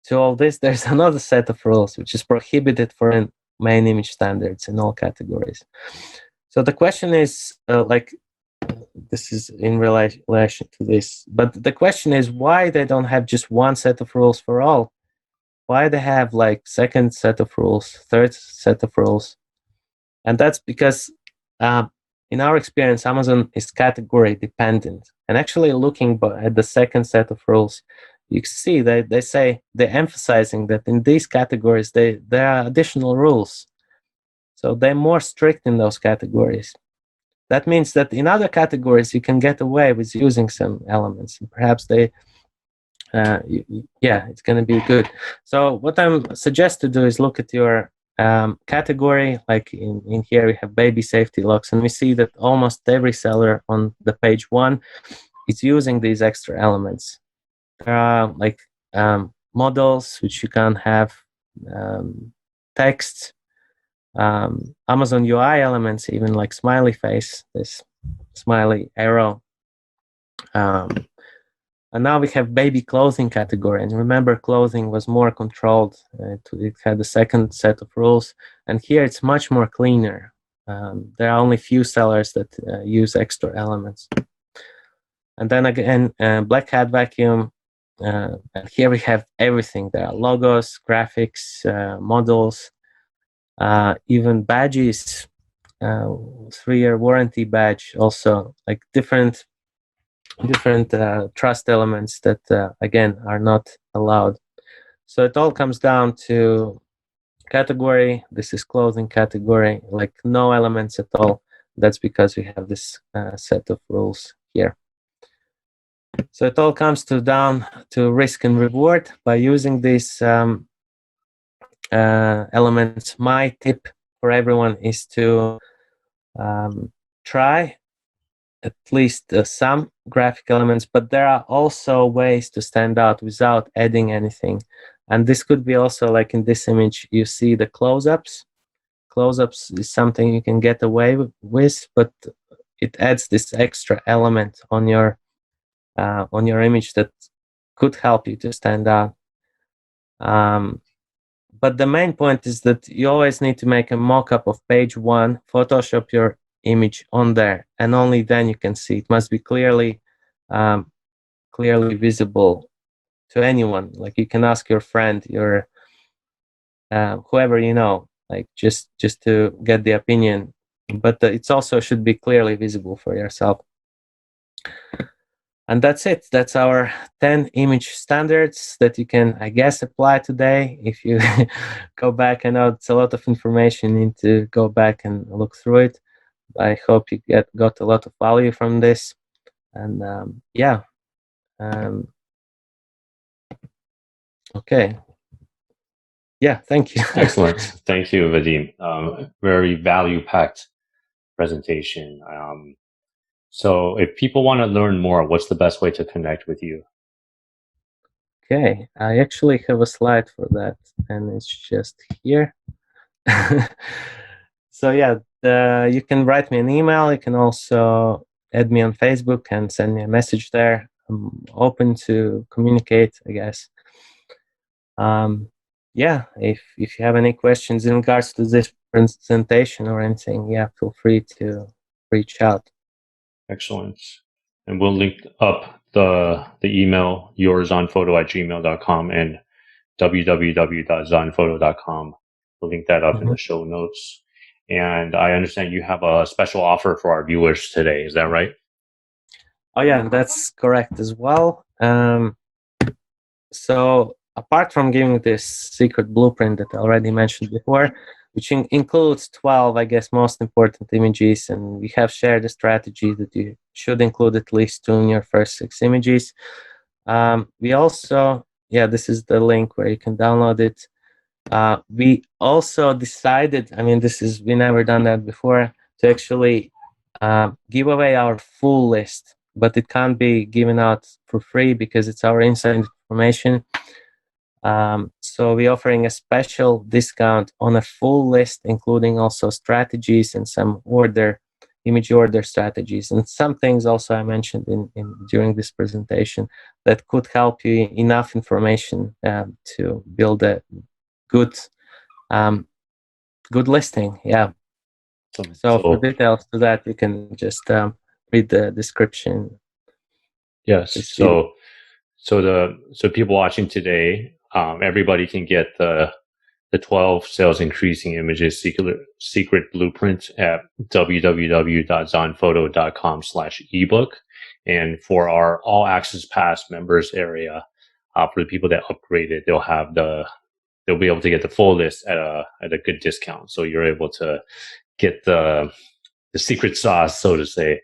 to all this, there's another set of rules which is prohibited for main image standards in all categories. So the question is, this is in relation to this. But the question is why they don't have just one set of rules for all? Why they have like second set of rules, third set of rules? And that's because in our experience, Amazon is category dependent. And actually looking at the second set of rules, you see that they're emphasizing that in these categories, there are additional rules. So they're more strict in those categories. That means that in other categories, you can get away with using some elements. And perhaps it's going to be good. So what I'm suggest to do is look at your category. Like in here, we have baby safety locks, and we see that almost every seller on the page 1 is using these extra elements. There are like models which you can have, text, Amazon UI elements, even like smiley face, this smiley arrow. And now we have baby clothing category. And remember, clothing was more controlled. It had the second set of rules. And here it's much more cleaner. There are only few sellers that use extra elements. And then again, black hat vacuum. And here we have everything. There are logos, graphics, models, even badges, 3-year warranty badge, also like different trust elements that again are not allowed. So it all comes down to category. This is clothing category, like no elements at all. That's because we have this set of rules here. So it all comes down to risk and reward by using these elements. My tip for everyone is to try at least some graphic elements, but there are also ways to stand out without adding anything. And this could be also like in this image, you see the close-ups. Close-ups is something you can get away with, but it adds this extra element on your image that could help you to stand out. But the main point is that you always need to make a mock-up of page 1, Photoshop your image on there, and only then you can see. It must be clearly visible to anyone. Like you can ask your friend, your whoever you know, like just to get the opinion. But it's also should be clearly visible for yourself. And that's it. That's our 10 image standards that you can, I guess, apply today. If you go back, I know it's a lot of information. You need to go back and look through it. I hope you got a lot of value from this. And okay. Yeah, thank you. Excellent. Thank you, Vadim. Very value-packed presentation. So if people want to learn more, what's the best way to connect with you? Okay, I actually have a slide for that, and it's just here. So yeah, you can write me an email. You can also add me on Facebook and send me a message there. I'm open to communicate, I guess. Yeah, if you have any questions in regards to this presentation or anything, yeah, feel free to reach out. Excellent. And we'll link up the email, yourzonphoto@gmail.com and www.zonphoto.com. We'll link that up in the show notes. And I understand you have a special offer for our viewers today. Is that right? Oh yeah, that's correct as well. So apart from giving this secret blueprint that I already mentioned before, which includes 12, I guess, most important images, and we have shared a strategy that you should include at least 2 in your first 6 images. We also, this is the link where you can download it. We also decided, we never done that before, to actually give away our full list, but it can't be given out for free because it's our inside information. So we're offering a special discount on a full list, including also strategies and some image order strategies, and some things also I mentioned during this presentation that could help you enough information to build a good listing. Yeah. So for details to that, you can just read the description. Yes. So people watching today, everybody can get the 12 sales increasing images secret blueprint at www.zonphoto.com/ebook. And for our all access pass members area, for the people that upgraded, they'll be able to get the full list at a good discount. So you're able to get the secret sauce, so to say,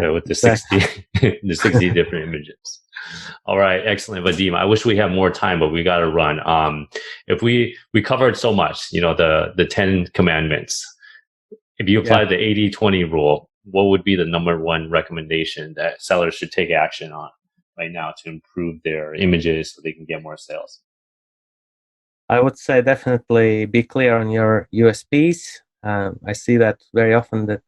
with the 60 the 60 different images. All right, excellent, Vadim. I wish we had more time, but we got to run. If we covered so much, the 10 commandments. If you apply the 80-20 rule, what would be the number one recommendation that sellers should take action on right now to improve their images so they can get more sales? I would say definitely be clear on your USPs. I see that very often that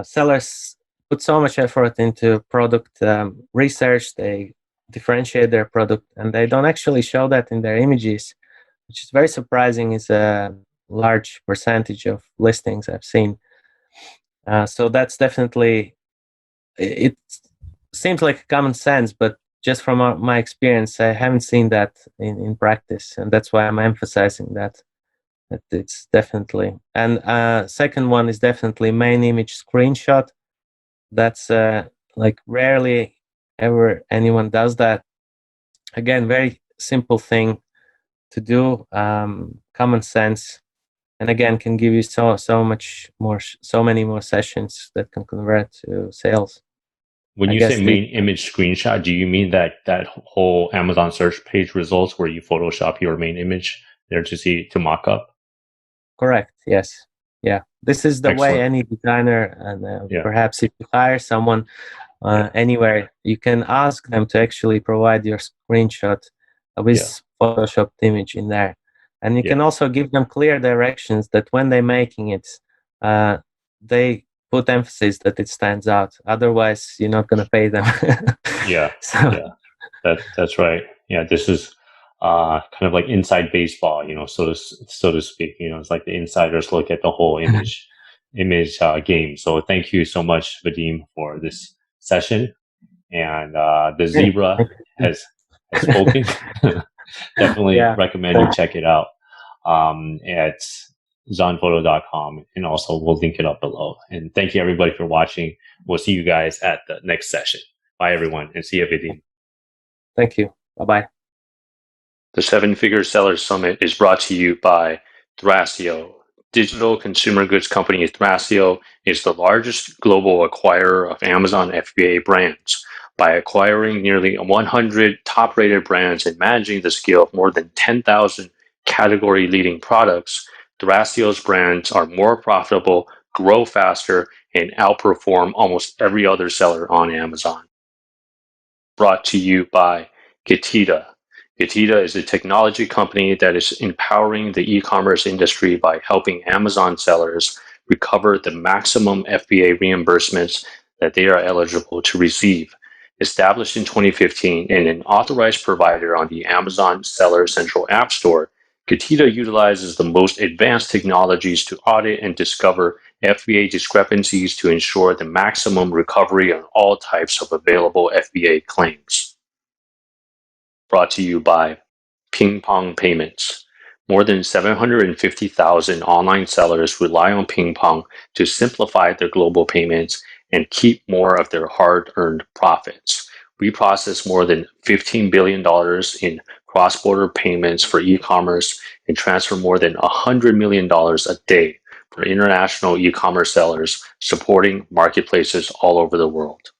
sellers put so much effort into product research. They differentiate their product, and they don't actually show that in their images, which is very surprising. Is a large percentage of listings I've seen. So that's definitely, it seems like common sense, but just from my experience, I haven't seen that in practice, and that's why I'm emphasizing that it's definitely. And second one is definitely main image screenshot. That's like rarely ever anyone does that. Again, very simple thing to do, common sense, and again can give you so much more, so many more sessions that can convert to sales. When you say main image screenshot, do you mean that whole Amazon search page results where you Photoshop your main image there to mock up? Correct. Yes. Yeah. This is the Excellent. way any designer, and perhaps if you hire someone anywhere, you can ask them to actually provide your screenshot with Photoshopped image in there. And you can also give them clear directions that when they're making it, they put emphasis that it stands out. Otherwise, you're not going to pay them. That's right. Yeah, this is kind of like inside baseball, so to speak. It's like the insiders look at the whole image game. So thank you so much, Vadim, for this session. And the zebra has spoken. Definitely recommend you check it out at ZonPhoto.com, and also we'll link it up below. And thank you everybody for watching. We'll see you guys at the next session. Bye everyone, and see you, Vadim. Thank you. Bye-bye. The 7-Figure Sellers Summit is brought to you by Thrasio. Digital consumer goods company Thrasio is the largest global acquirer of Amazon FBA brands. By acquiring nearly 100 top-rated brands and managing the scale of more than 10,000 category-leading products, Thrasio's brands are more profitable, grow faster, and outperform almost every other seller on Amazon. Brought to you by Getida. Getida is a technology company that is empowering the e-commerce industry by helping Amazon sellers recover the maximum FBA reimbursements that they are eligible to receive. Established in 2015 and an authorized provider on the Amazon Seller Central App Store, Getida utilizes the most advanced technologies to audit and discover FBA discrepancies to ensure the maximum recovery on all types of available FBA claims. Brought to you by Ping Pong Payments. More than 750,000 online sellers rely on Ping Pong to simplify their global payments and keep more of their hard-earned profits. We process more than $15 billion in cross-border payments for e-commerce and transfer more than $100 million a day for international e-commerce sellers supporting marketplaces all over the world.